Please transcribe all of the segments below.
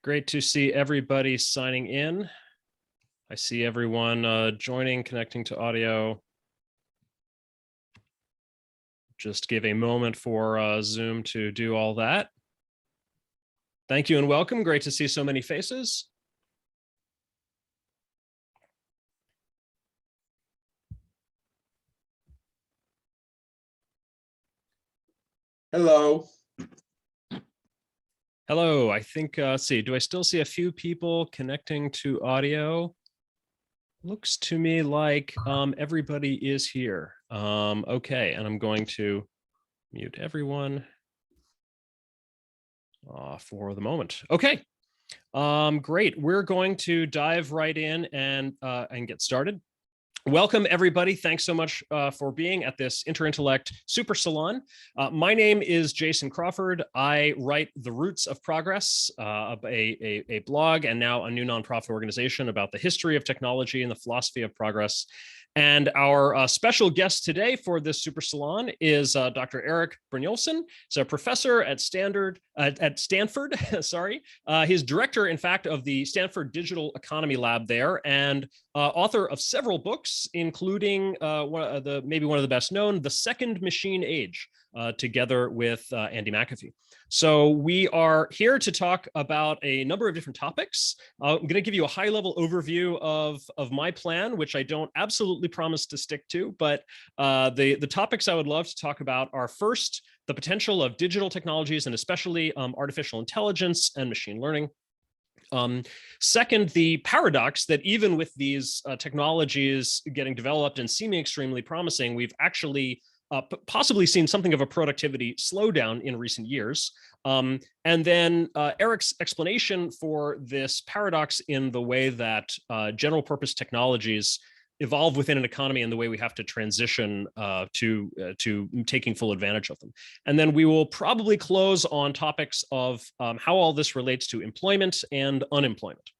Great to see everybody signing in. I see everyone joining, connecting to audio. Just give a moment for Zoom to do all that. Thank you and welcome. Great to see so many faces. Hello. Hello, I think, let's see, do I still see a few people connecting to audio? Looks to me like everybody is here. Okay, and I'm going to mute everyone for the moment. Okay, great. We're going to dive right in and get started. Welcome, everybody. Thanks so much for being at this Interintellect SuperSalon. My name is Jason Crawford. I write The Roots of Progress, a blog and now a new nonprofit organization about the history of technology and the philosophy of progress. And our special guest today for this SuperSalon is Dr. Erik Brynjolfsson. He's a professor at Stanford. Sorry, he's director, in fact, of the Stanford Digital Economy Lab there, and author of several books, including maybe one of the best known, The Second Machine Age, together with Andy McAfee. So we are here to talk about a number of different topics. I'm going to give you a high-level overview of my plan, which I don't absolutely promise to stick to, but the topics I would love to talk about are first, the potential of digital technologies and especially artificial intelligence and machine learning. Second, the paradox that even with these technologies getting developed and seeming extremely promising, we've actually possibly seen something of a productivity slowdown in recent years. And then Erik's explanation for this paradox in the way that general purpose technologies evolve within an economy and the way we have to transition to taking full advantage of them. And then we will probably close on topics of how all this relates to employment and unemployment.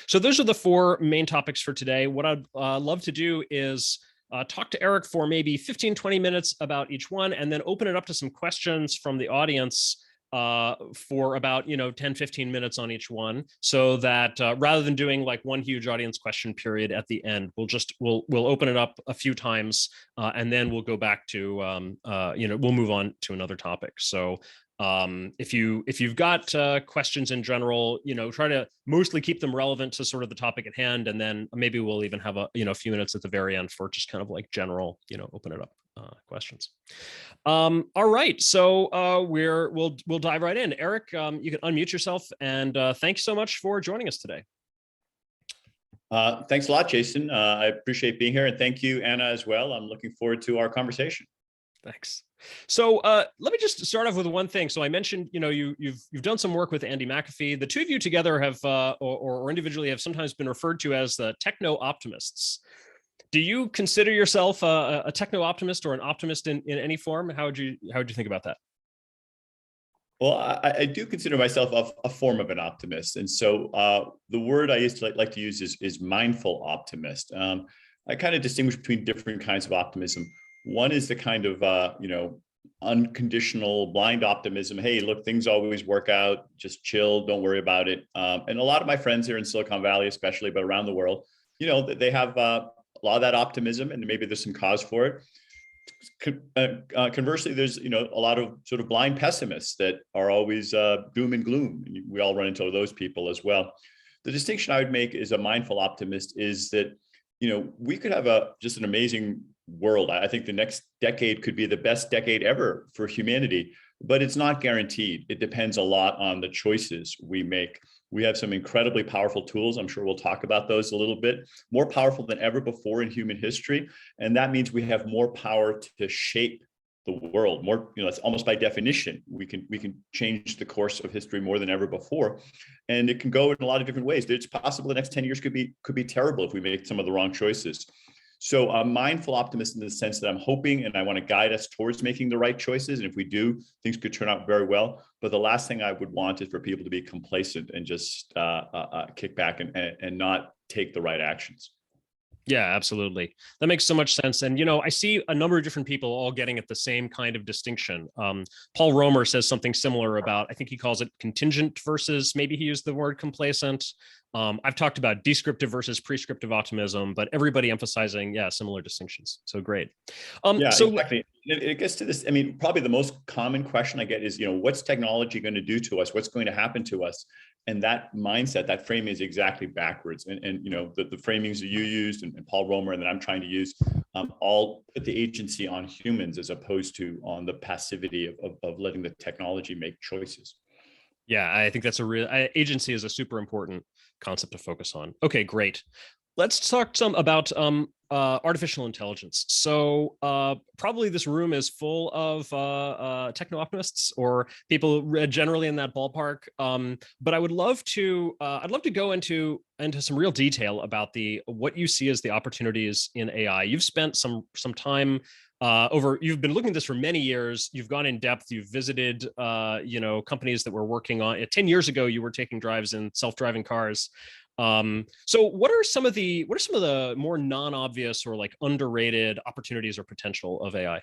So those are the four main topics for today. What I'd love to do is talk to Erik for maybe 15, 20 minutes about each one, and then open it up to some questions from the audience for about 10, 15 minutes on each one, so that rather than doing like one huge audience question period at the end, we'll open it up a few times, and then we'll go back to we'll move on to another topic. So if you've got questions in general, try to mostly keep them relevant to sort of the topic at hand, and then maybe we'll even have a few minutes at the very end for just kind of like general, open it up questions. All right, so we'll dive right in. Erik, you can unmute yourself, and thank you so much for joining us today. Thanks a lot, Jason. I appreciate being here, and thank you, Anna, as well. I'm looking forward to our conversation. Thanks. So let me just start off with one thing. So I mentioned, you've done some work with Andy McAfee. The two of you together have, or individually, have sometimes been referred to as the techno optimists. Do you consider yourself a techno optimist or an optimist in any form? How would you think about that? Well, I do consider myself a form of an optimist, and so the word I used to like to use is mindful optimist. I kind of distinguish between different kinds of optimism. One is the kind of unconditional blind optimism. Hey, look, things always work out. Just chill, don't worry about it. And a lot of my friends here in Silicon Valley, especially, but around the world, they have a lot of that optimism, and maybe there's some cause for it. Conversely, there's a lot of sort of blind pessimists that are always doom and gloom. We all run into those people as well. The distinction I would make as a mindful optimist is that we could have just an amazing world. I think the next decade could be the best decade ever for humanity, but it's not guaranteed. It depends a lot on the choices we make. We have some incredibly powerful tools. I'm sure we'll talk about those a little bit, more powerful than ever before in human history. And that means we have more power to shape the world more. It's almost by definition, we can change the course of history more than ever before. And it can go in a lot of different ways. It's possible the next 10 years could be terrible if we make some of the wrong choices. So I'm mindful optimist in the sense that I'm hoping and I want to guide us towards making the right choices. And if we do, things could turn out very well. But the last thing I would want is for people to be complacent and just kick back and not take the right actions. Yeah, absolutely. That makes so much sense. And, I see a number of different people all getting at the same kind of distinction. Paul Romer says something similar about, I think he calls it contingent versus, maybe he used the word complacent. I've talked about descriptive versus prescriptive optimism, but everybody emphasizing, yeah, similar distinctions. So great. Yeah, So exactly. It gets to this. I mean, probably the most common question I get is, what's technology going to do to us? What's going to happen to us? And that mindset, that frame is exactly backwards. And the framings that you used and Paul Romer and that I'm trying to use all put the agency on humans as opposed to on the passivity of letting the technology make choices. yeah, I think that's a real agency is a super important concept to focus on. Okay, great. Let's talk some about artificial intelligence. So probably this room is full of techno optimists or people generally in that ballpark. But I would love to I'd love to go into some real detail about what you see as the opportunities in AI. You've spent some time you've been looking at this for many years. You've gone in depth. You've visited companies that were working on it. 10 years ago, you were taking drives in self-driving cars. So what are some of the more non-obvious or like underrated opportunities or potential of AI?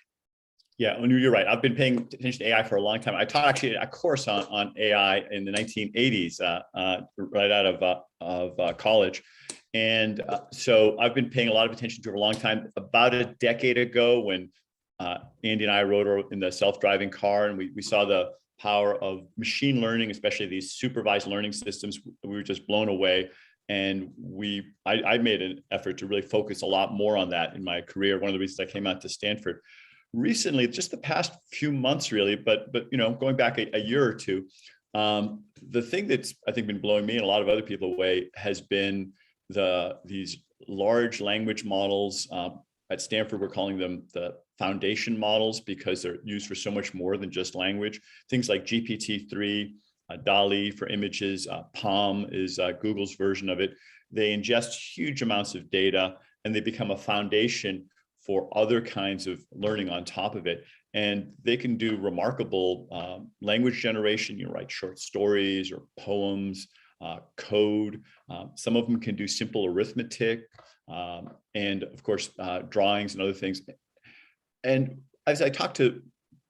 Yeah, and you're right. I've been paying attention to AI for a long time. I taught actually a course on AI in the 1980s, right out of college. And so I've been paying a lot of attention to it for a long time. About a decade ago, when Andy and I rode in the self-driving car and we saw the power of machine learning, especially these supervised learning systems, we were just blown away. And I made an effort to really focus a lot more on that in my career. One of the reasons I came out to Stanford recently, just the past few months, really, but going back a year or two, the thing that's I think been blowing me and a lot of other people away has been these large language models. At Stanford, we're calling them the foundation models because they're used for so much more than just language. Things like GPT-3, DALL-E for images, Palm is Google's version of it. They ingest huge amounts of data and they become a foundation for other kinds of learning on top of it. And they can do remarkable language generation, write short stories or poems, code. Some of them can do simple arithmetic, and of course, drawings and other things. And as I talk to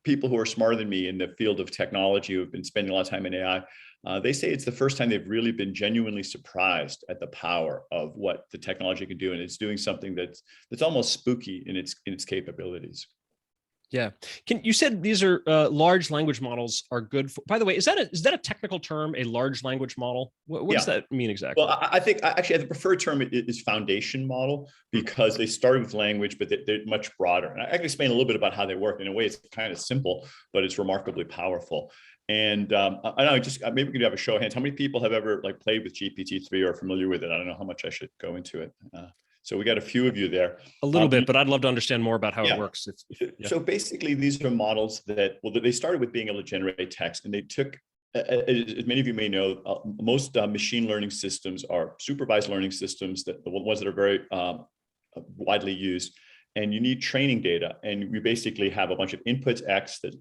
people who are smarter than me in the field of technology who have been spending a lot of time in AI, they say it's the first time they've really been genuinely surprised at the power of what the technology can do, and it's doing something that's almost spooky in its capabilities. Yeah. You said these are large language models are good for, by the way, is that a technical term, a large language model? What does that mean exactly? Well, I think actually the preferred term is foundation model because they started with language, but they're much broader. And I can explain a little bit about how they work. In a way, it's kind of simple, but it's remarkably powerful. And I don't know, just maybe we could have a show of hands. How many people have ever played with GPT-3 or are familiar with it? I don't know how much I should go into it. So we got a few of you there. A little bit, but I'd love to understand more about how it works. So basically, these are models that they started with being able to generate text, and they took, as many of you may know, most machine learning systems are supervised learning systems, the ones that are very widely used. And you need training data, and we basically have a bunch of inputs X that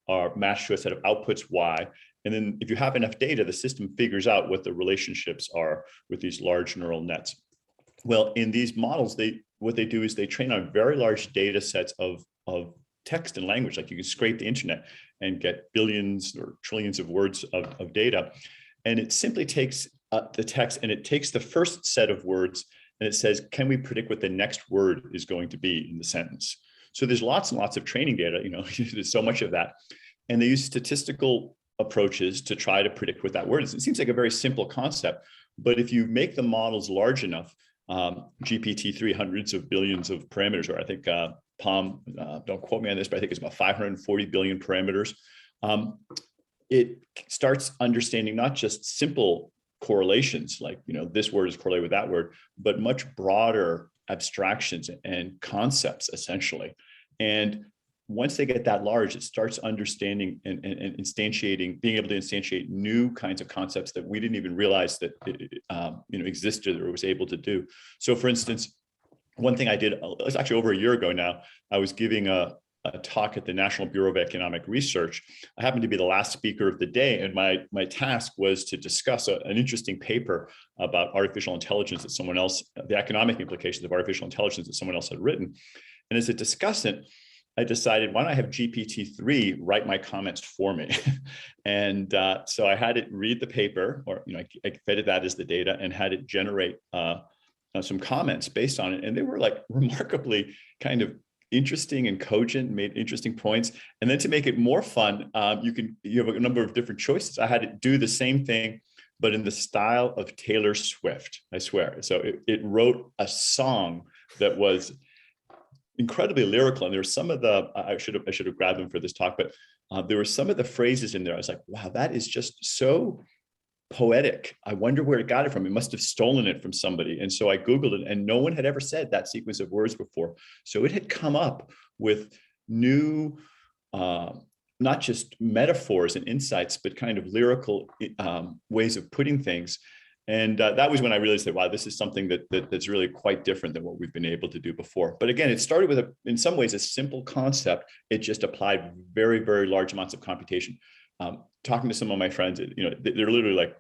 are matched to a set of outputs Y. And then if you have enough data, the system figures out what the relationships are with these large neural nets. Well, in these models, what they do is they train on very large data sets of text and language. Like you can scrape the internet and get billions or trillions of words of data. And it simply takes the text and it takes the first set of words and it says, can we predict what the next word is going to be in the sentence? So there's lots and lots of training data, there's so much of that. And they use statistical approaches to try to predict what that word is. It seems like a very simple concept, but if you make the models large enough, GPT-3 hundreds of billions of parameters, or I think Palm, don't quote me on this, but I think it's about 540 billion parameters. It starts understanding not just simple correlations, like, this word is correlated with that word, but much broader abstractions and concepts, essentially. And once they get that large, it starts understanding and instantiating, being able to instantiate new kinds of concepts that we didn't even realize that existed or was able to do. So, for instance, one thing I did, it was actually over a year ago now, I was giving a a talk at the National Bureau of Economic Research. I happened to be the last speaker of the day, and my task was to discuss an interesting paper about artificial intelligence that someone else, the economic implications of artificial intelligence that someone else had written. And as a discussant, I decided, why don't I have GPT-3 write my comments for me? And so I had it read the paper, or I fed it that as the data, and had it generate some comments based on it. And they were like remarkably kind of interesting and cogent, made interesting points. And then to make it more fun, you have a number of different choices. I had it do the same thing, but in the style of Taylor Swift, I swear. So it wrote a song that was incredibly lyrical. And there were some of the, I should have grabbed them for this talk, but there were some of the phrases in there. I was like, wow, that is just so poetic. I wonder where it got it from. It must have stolen it from somebody. And so I Googled it, and no one had ever said that sequence of words before. So it had come up with new, not just metaphors and insights, but kind of lyrical ways of putting things. And that was when I realized that, wow, this is something that's really quite different than what we've been able to do before. But again, it started with, in some ways, a simple concept. It just applied very, very large amounts of computation. Talking to some of my friends, they're literally like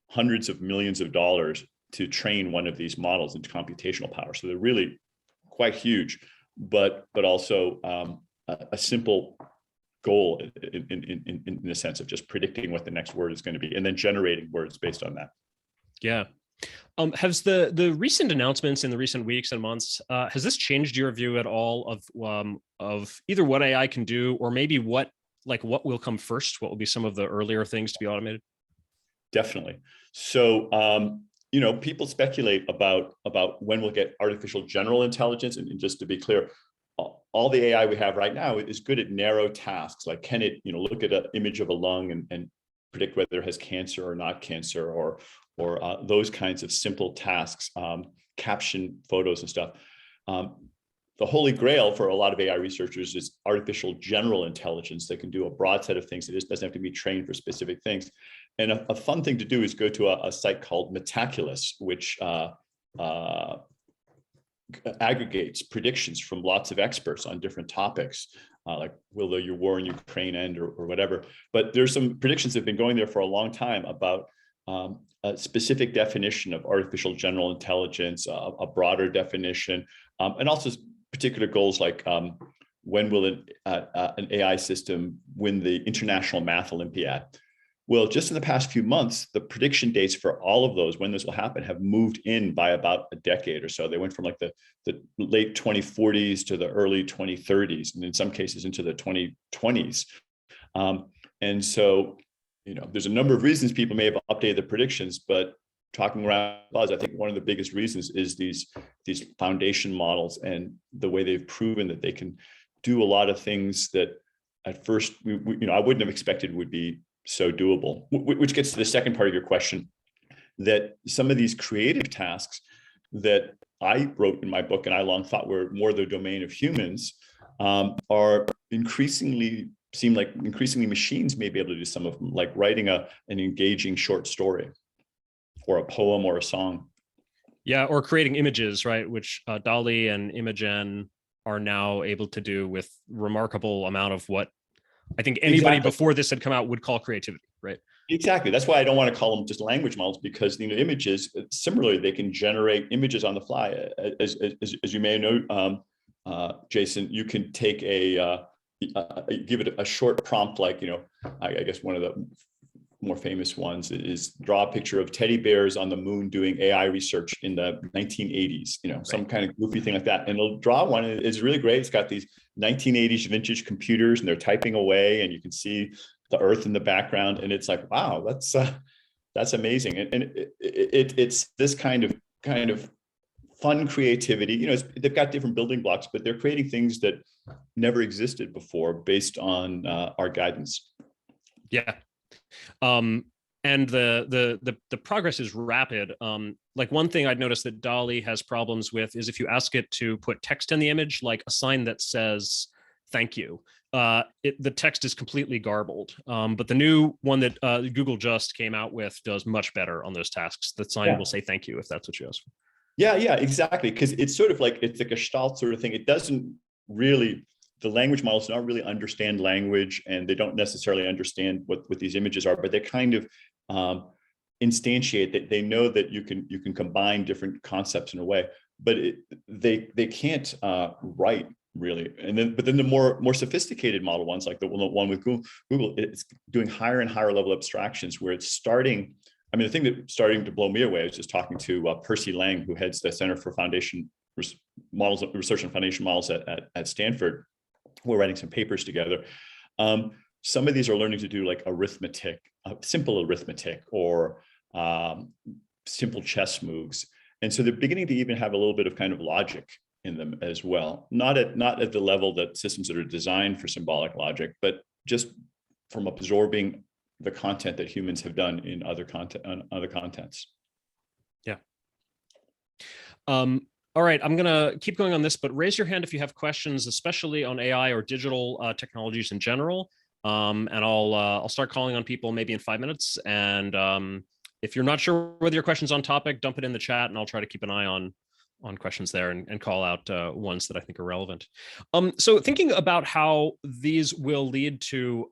hundreds of millions of dollars to train one of these models into computational power. So they're really quite huge, but also a simple goal in the sense of just predicting what the next word is going to be and then generating words based on that. Yeah. Has the recent announcements in the recent weeks and months, has this changed your view at all of either what AI can do, or maybe what will come first? What will be some of the earlier things to be automated? Definitely. So, people speculate about when we'll get artificial general intelligence. And just to be clear, all the AI we have right now is good at narrow tasks. Like, can it, look at an image of a lung and predict whether it has cancer or not cancer, or those kinds of simple tasks, caption photos and stuff. The holy grail for a lot of AI researchers is artificial general intelligence that can do a broad set of things. It just doesn't have to be trained for specific things. And a fun thing to do is go to a site called Metaculus, which aggregates predictions from lots of experts on different topics, like will the war in Ukraine end or whatever. But there's some predictions that have been going there for a long time about a specific definition of artificial general intelligence, a broader definition, and also particular goals like when will an AI system win the International Math Olympiad? Well, just in the past few months, the prediction dates for all of those, when this will happen, have moved in by about a decade or so. They went from like the late 2040s to the early 2030s, and in some cases into the 2020s. And so, there's a number of reasons people may have updated the predictions, but talking around buzz, I think one of the biggest reasons is these foundation models and the way they've proven that they can do a lot of things that at first I wouldn't have expected would be so doable. Which gets to the second part of your question, that some of these creative tasks that I wrote in my book and I long thought were more the domain of humans are increasingly machines may be able to do some of them, like writing an engaging short story or a poem or a song. Yeah, or creating images, right? Which DALL-E and Imagen are now able to do with remarkable amount of what I think anybody before this had come out would call creativity, right? Exactly. That's why I don't want to call them just language models, because images, similarly, they can generate images on the fly. As you may know, Jason, you can take give it a short prompt, like, I guess one of the more famous ones is draw a picture of teddy bears on the moon doing AI research in the 1980s, right. Some kind of goofy thing like that. And it'll draw one. It's really great. It's got these 1980s vintage computers and they're typing away and you can see the earth in the background. And it's like, wow, that's amazing. And it's this kind of fun creativity. They've got different building blocks, but they're creating things that never existed before based on our guidance. Yeah. And the progress is rapid. Like one thing I'd noticed that DALL-E has problems with is if you ask it to put text in the image, like a sign that says "thank you," the text is completely garbled. But the new one that Google just came out with does much better on those tasks. The sign will say "thank you" if that's what you ask for. Yeah, exactly. Because it's sort of like it's a Gestalt sort of thing. It doesn't really the language models don't really understand language, and they don't necessarily understand what these images are, but they kind of instantiate that. They know that you can combine different concepts in a way, but they can't write really. And then, but then the more sophisticated model ones, like the one with Google, it's doing higher and higher level abstractions where it's starting. I mean, the thing that's starting to blow me away, I was just talking to Percy Lang, who heads the Center for Foundation Models, Research on Foundation Models at Stanford. We're writing some papers together. Some of these are learning to do like arithmetic, simple arithmetic, or simple chess moves. And so they're beginning to even have a little bit of kind of logic in them as well. Not at the level that systems that are designed for symbolic logic, but just from absorbing the content that humans have done in other contents. Yeah. All right, I'm gonna keep going on this, but raise your hand if you have questions, especially on AI or digital technologies in general. And I'll start calling on people maybe in 5 minutes. And if you're not sure whether your question's on topic, dump it in the chat, and I'll try to keep an eye on questions there and call out ones that I think are relevant. So thinking about how these will lead to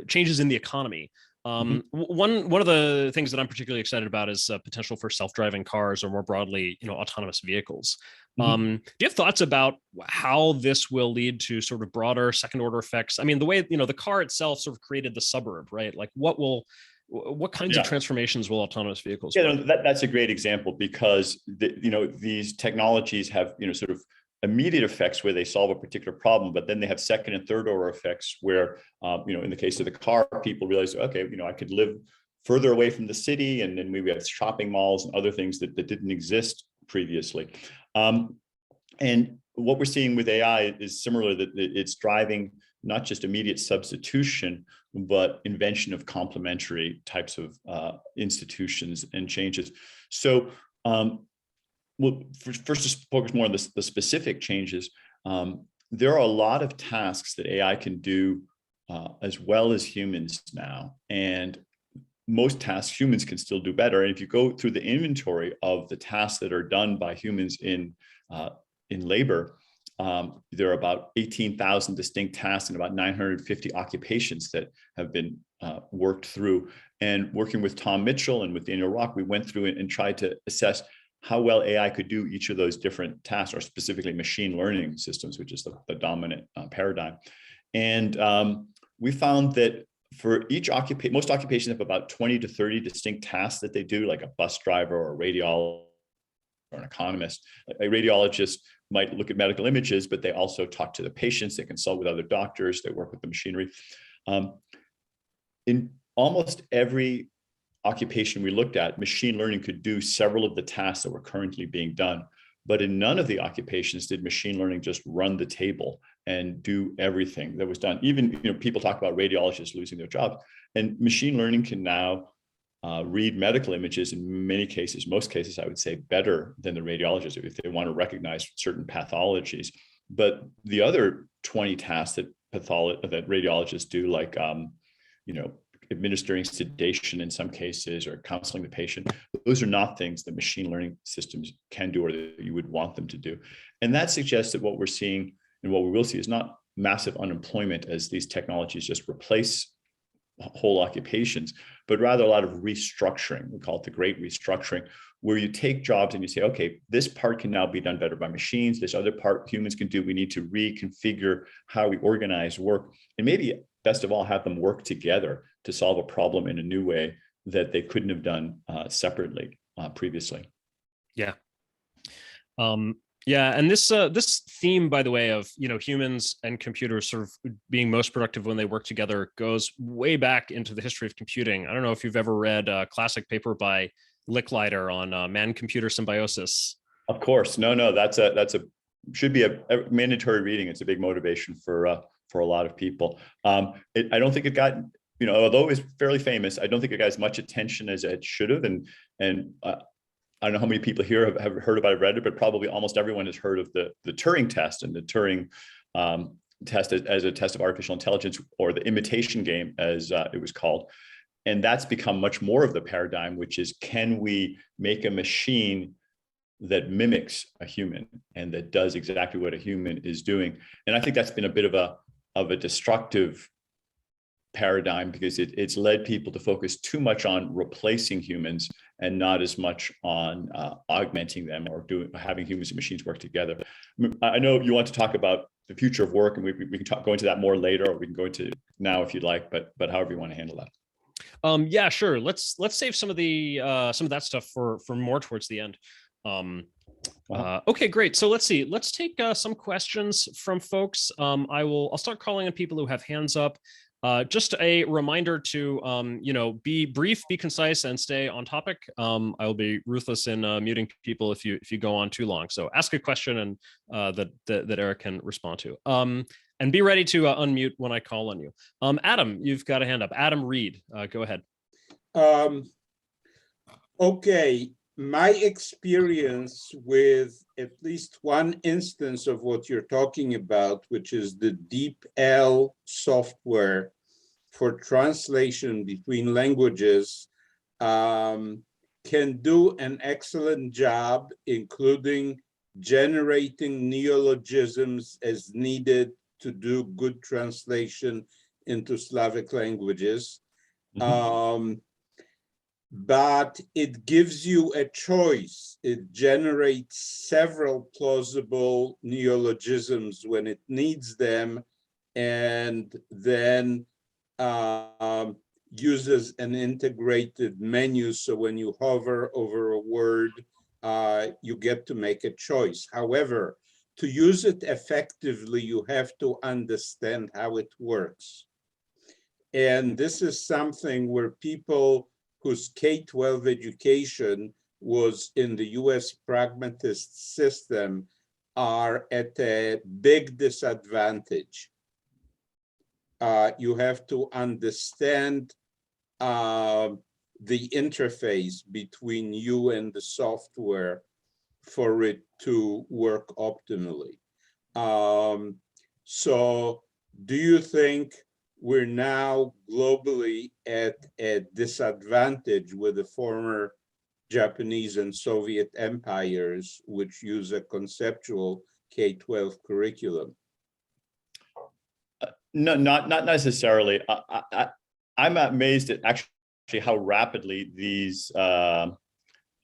changes in the economy. One of the things that I'm particularly excited about is potential for self-driving cars, or more broadly, autonomous vehicles. Do you have thoughts about how this will lead to sort of broader second order effects? I mean, the way, the car itself sort of created the suburb, right? Like what kinds of transformations will autonomous vehicles? Yeah, that's a great example, because these technologies have sort of immediate effects where they solve a particular problem, but then they have second and third order effects where in the case of the car, people realize, okay, I could live further away from the city, and then we have shopping malls and other things that didn't exist previously. And what we're seeing with AI is similar, that it's driving not just immediate substitution, but invention of complementary types of institutions and changes. So well, first, just focus more on the specific changes. There are a lot of tasks that AI can do as well as humans now, and most tasks humans can still do better. And if you go through the inventory of the tasks that are done by humans in labor, there are about 18,000 distinct tasks and about 950 occupations that have been worked through. And working with Tom Mitchell and with Daniel Rock, we went through it and tried to assess how well AI could do each of those different tasks, or specifically machine learning systems, which is the dominant paradigm. And we found that for each occupation, most occupations have about 20 to 30 distinct tasks that they do, like a bus driver or a radiologist or an economist. A radiologist might look at medical images, but they also talk to the patients, they consult with other doctors, they work with the machinery. In almost every occupation we looked at, machine learning could do several of the tasks that were currently being done. But in none of the occupations did machine learning just run the table and do everything that was done. Even people talk about radiologists losing their jobs, and machine learning can now read medical images in many cases, most cases, I would say, better than the radiologist if they want to recognize certain pathologies. But the other 20 tasks that radiologists do, like administering sedation in some cases, or counseling the patient, those are not things that machine learning systems can do, or that you would want them to do. And that suggests that what we're seeing and what we will see is not massive unemployment as these technologies just replace whole occupations, but rather a lot of restructuring. We call it the great restructuring, where you take jobs and you say, okay, this part can now be done better by machines. This other part humans can do. We need to reconfigure how we organize work, and maybe best of all, have them work together to solve a problem in a new way that they couldn't have done separately previously. Yeah. Yeah, and this theme, by the way, of humans and computers sort of being most productive when they work together goes way back into the history of computing. I don't know if you've ever read a classic paper by Licklider on man-computer symbiosis. Of course, no, that's a should be a mandatory reading. It's a big motivation for a lot of people. I don't think it got, although it was fairly famous, I don't think it got as much attention as it should have. And I don't know how many people here have heard about it, read it, but probably almost everyone has heard of the Turing test, and the Turing test as a test of artificial intelligence, or the imitation game as it was called. And that's become much more of the paradigm, which is, can we make a machine that mimics a human and that does exactly what a human is doing. And I think that's been a bit of a destructive paradigm, because it's led people to focus too much on replacing humans and not as much on augmenting them or having humans and machines work together. I know you want to talk about the future of work, and we can go into that more later, or we can go into now if you'd like, but however you want to handle that. Yeah, sure. Let's save some of that stuff for more towards the end. Okay, great. So let's see. Let's take some questions from folks. I'll start calling on people who have hands up. Just a reminder to, be brief, be concise, and stay on topic. I'll be ruthless in muting people if you go on too long. So ask a question and that Erik can respond to. And be ready to unmute when I call on you. Adam, you've got a hand up. Adam Reed, go ahead. Okay, my experience with at least one instance of what you're talking about, which is the DeepL software for translation between languages, can do an excellent job, including generating neologisms as needed to do good translation into Slavic languages. But it gives you a choice. It generates several plausible neologisms when it needs them, and then uses an integrated menu. So when you hover over a word, you get to make a choice. However, to use it effectively, you have to understand how it works. And this is something where people whose K-12 education was in the US pragmatist system are at a big disadvantage. You have to understand the interface between you and the software for it to work optimally. So do you think we're now globally at a disadvantage with the former Japanese and Soviet empires, which use a conceptual K-12 curriculum? No, not necessarily. I'm amazed at actually how rapidly these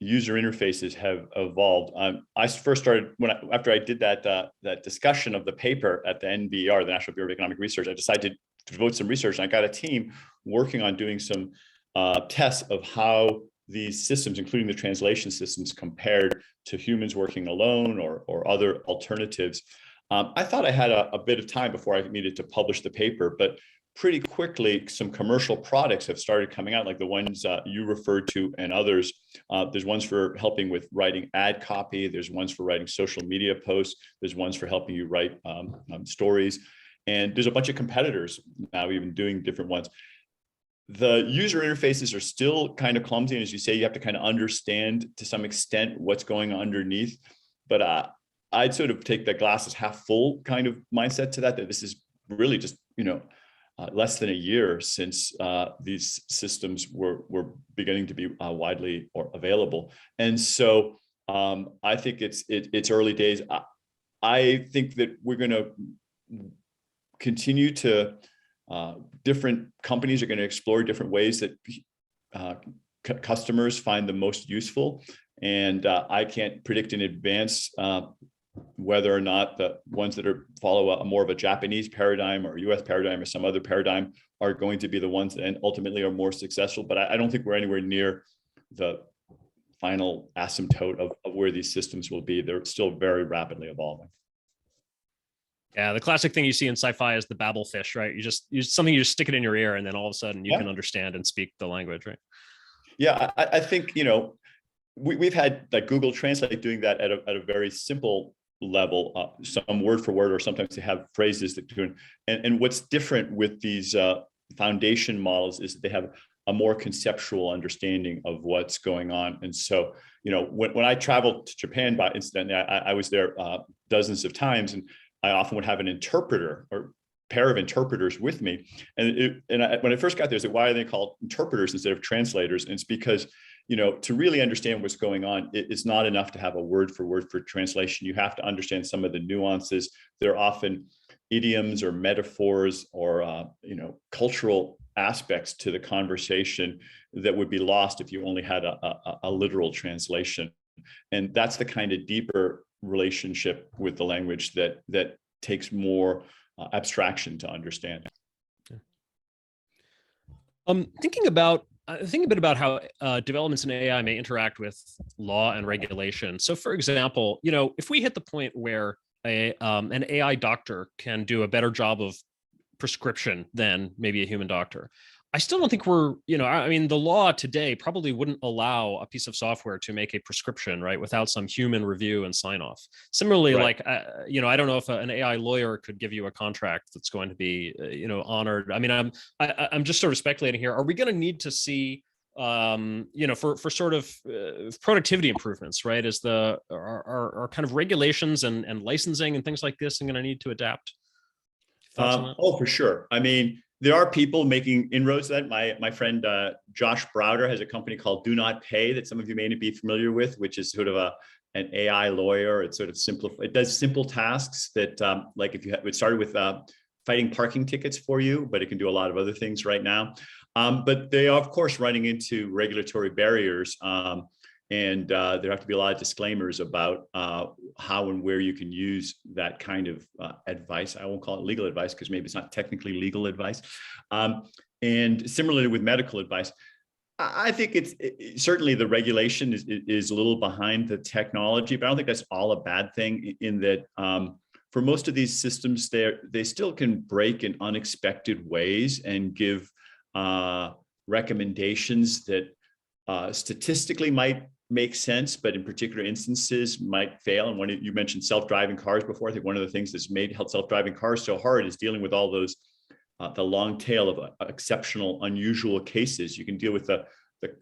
user interfaces have evolved. I first started after I did that discussion of the paper at the NBER, the National Bureau of Economic Research. I decided to devote some research, and I got a team working on doing some tests of how these systems, including the translation systems, compared to humans working alone or other alternatives. I thought I had a bit of time before I needed to publish the paper, but pretty quickly some commercial products have started coming out, like the ones you referred to and others. There's ones for helping with writing ad copy. There's ones for writing social media posts. There's ones for helping you write stories. And there's a bunch of competitors now even doing different ones. The user interfaces are still kind of clumsy. And as you say, you have to kind of understand to some extent what's going on underneath. But I'd sort of take the glass as half full kind of mindset to that this is really just, less than a year since these systems were beginning to be widely available. And so I think it's early days. I think that we're going to continue to, different companies are going to explore different ways that customers find the most useful. And I can't predict in advance whether or not the ones that follow a more of a Japanese paradigm or US paradigm or some other paradigm are going to be the ones that ultimately are more successful. But I don't think we're anywhere near the final asymptote of where these systems will be. They're still very rapidly evolving. Yeah, the classic thing you see in sci-fi is the Babblefish, right? You just stick it in your ear, and then all of a sudden you can understand and speak the language, right? Yeah, I think we've had like Google Translate doing that at a very simple level, some word for word, or sometimes they have phrases that do. And what's different with these foundation models is that they have a more conceptual understanding of what's going on. And so, when I traveled to Japan, by incident, I was there dozens of times, and I often would have an interpreter or pair of interpreters with me. And when I first got there, I said, why are they called interpreters instead of translators? And it's because to really understand what's going on, it's not enough to have a word for translation. You have to understand some of the nuances. There are often idioms or metaphors or cultural aspects to the conversation that would be lost if you only had a literal translation. And that's the kind of deeper relationship with the language that takes more abstraction to understand. Thinking a bit about how developments in AI may interact with law and regulation. So, for example, if we hit the point where an AI doctor can do a better job of prescription than maybe a human doctor, I still don't think we're, the law today probably wouldn't allow a piece of software to make a prescription, right, without some human review and sign off. Similarly, right. I don't know if an AI lawyer could give you a contract that's going to be, honored. I mean, I'm just sort of speculating here. Are we going to need to see, for sort of productivity improvements, right? Is our kind of regulations and licensing and things like this going to need to adapt? Thoughts on that? Oh, for sure. I mean, there are people making inroads to that. My friend Josh Browder has a company called Do Not Pay that some of you may not be familiar with, which is sort of an AI lawyer. It's sort of it does simple tasks that, like if it started with fighting parking tickets for you, but it can do a lot of other things right now. But they are, of course, running into regulatory barriers. And there have to be a lot of disclaimers about how and where you can use that kind of advice. I won't call it legal advice because maybe it's not technically legal advice. And similarly with medical advice, I think it's certainly the regulation is a little behind the technology, but I don't think that's all a bad thing in that for most of these systems, they still can break in unexpected ways and give recommendations that statistically might make sense, but in particular instances might fail. And you mentioned self-driving cars before, I think one of the things that's made self-driving cars so hard is dealing with all those, the long tail of exceptional, unusual cases. You can deal with the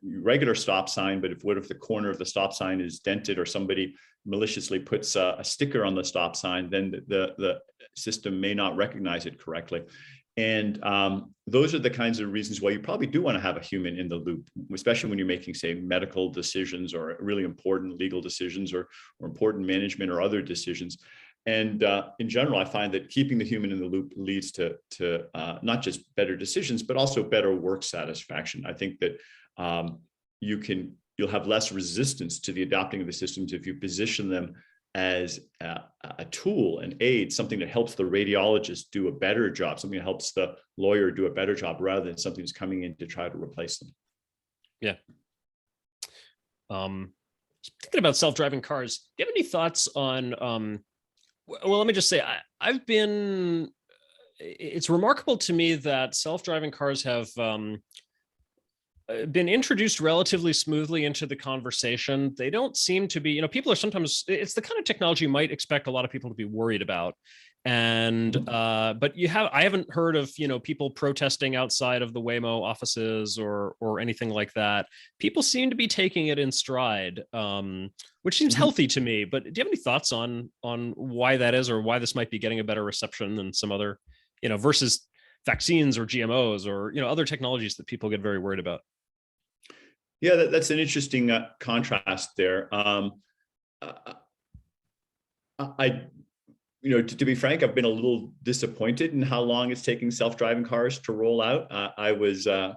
regular stop sign, but what if the corner of the stop sign is dented or somebody maliciously puts a sticker on the stop sign, then the system may not recognize it correctly. And those are the kinds of reasons why you probably do want to have a human in the loop, especially when you're making, say, medical decisions or really important legal decisions or important management or other decisions. And in general, I find that keeping the human in the loop leads to not just better decisions, but also better work satisfaction. I think that you'll have less resistance to the adopting of the systems if you position them as a tool, an aid, something that helps the radiologist do a better job, something that helps the lawyer do a better job rather than something that's coming in to try to replace them. Yeah. Thinking about self-driving cars, do you have any thoughts on, well, let me just say, it's remarkable to me that self-driving cars have been introduced relatively smoothly into the conversation. They don't seem to be, people are sometimes, it's the kind of technology you might expect a lot of people to be worried about. And, but I haven't heard of, people protesting outside of the Waymo offices or anything like that. People seem to be taking it in stride, which seems healthy to me. But do you have any thoughts on why that is, or why this might be getting a better reception than some other, versus vaccines or GMOs or, other technologies that people get very worried about? Yeah, that's an interesting contrast there. To be frank, I've been a little disappointed in how long it's taking self-driving cars to roll out. It was one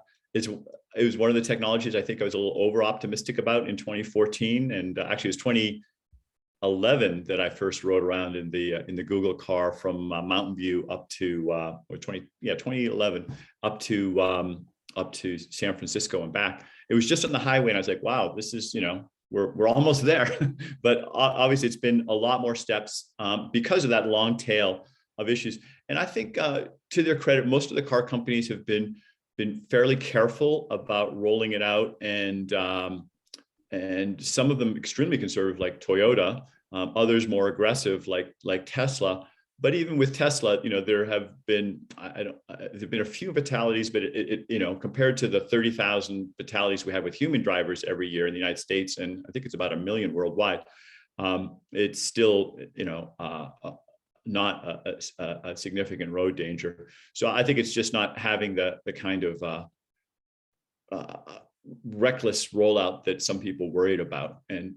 of the technologies I think I was a little over optimistic about in 2014, and actually it was 2011 that I first rode around in the Google car from Mountain View up to 2011 up to San Francisco and back. It was just on the highway, and I was like, wow, this is, we're almost there. But obviously it's been a lot more steps because of that long tail of issues. And I think to their credit, most of the car companies have been fairly careful about rolling it out, and some of them extremely conservative like Toyota, others more aggressive like Tesla. But even with Tesla, there have been a few fatalities, but it compared to the 30,000 fatalities we have with human drivers every year in the United States, and I think it's about 1 million worldwide, it's still not a significant road danger. So I think it's just not having the kind of reckless rollout that some people worried about. And,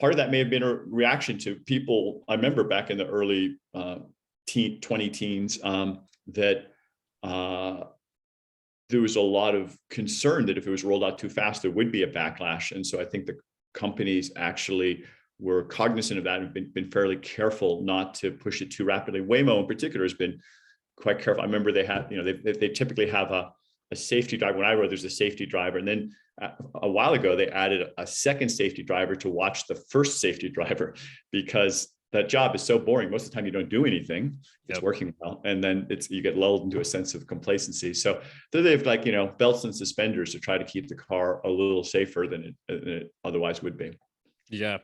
part of that may have been a reaction to people. I remember back in the early 20 teens that there was a lot of concern that if it was rolled out too fast, there would be a backlash. And so I think the companies actually were cognizant of that and been fairly careful not to push it too rapidly. Waymo in particular has been quite careful. I remember they have, they typically have a safety driver. When I rode, there's a safety driver. And then a while ago, they added a second safety driver to watch the first safety driver, because that job is so boring. Most of the time you don't do anything. It's working well. And then you get lulled into a sense of complacency. So they have belts and suspenders to try to keep the car a little safer than it otherwise would be. Yeah.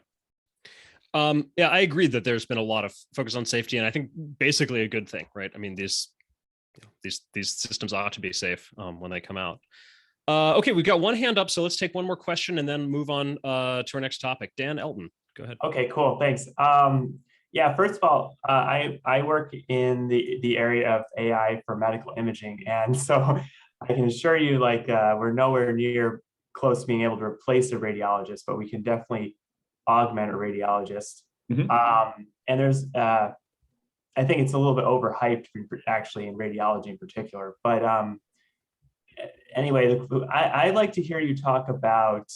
I agree that there's been a lot of focus on safety, and I think basically a good thing, right? I mean, these systems ought to be safe when they come out. Okay, we've got one hand up, so let's take one more question and then move on to our next topic. Dan Elton, go ahead. Okay, cool, thanks. Yeah, first of all, I work in the area of AI for medical imaging, and so I can assure you, we're nowhere near close to being able to replace a radiologist, but we can definitely augment a radiologist. Mm-hmm. And there's, I think it's a little bit overhyped actually in radiology in particular. But anyway, I'd like to hear you talk about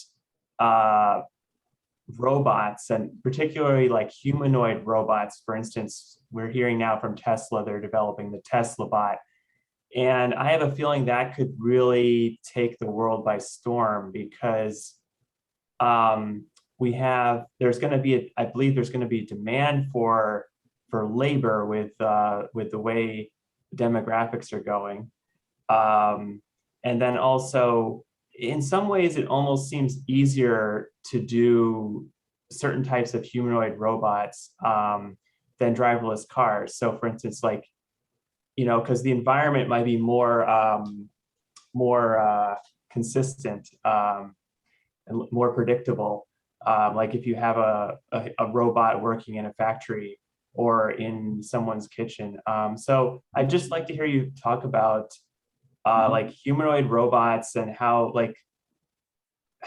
robots, and particularly like humanoid robots. For instance, we're hearing now from Tesla, they're developing the Tesla bot. And I have a feeling that could really take the world by storm, because there's going to be, I believe there's going to be demand for labor with the way demographics are going. And then also, in some ways, it almost seems easier to do certain types of humanoid robots than driverless cars. So for instance, because the environment might be more consistent and more predictable. Like if you have a robot working in a factory or in someone's kitchen. So I'd just like to hear you talk about like humanoid robots and how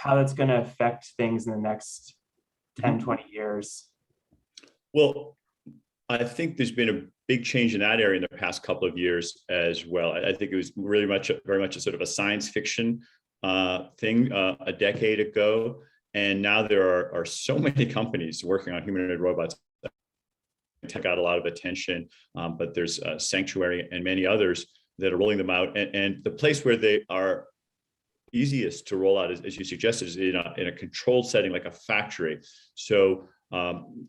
that's going to affect things in the next 10, 20 years. Well, I think there's been a big change in that area in the past couple of years as well. I think it was very much a sort of a science fiction thing a decade ago. And now there are so many companies working on humanoid robots that got a lot of attention, but there's Sanctuary and many others that are rolling them out. And the place where they are easiest to roll out, as you suggested, is in a controlled setting like a factory. So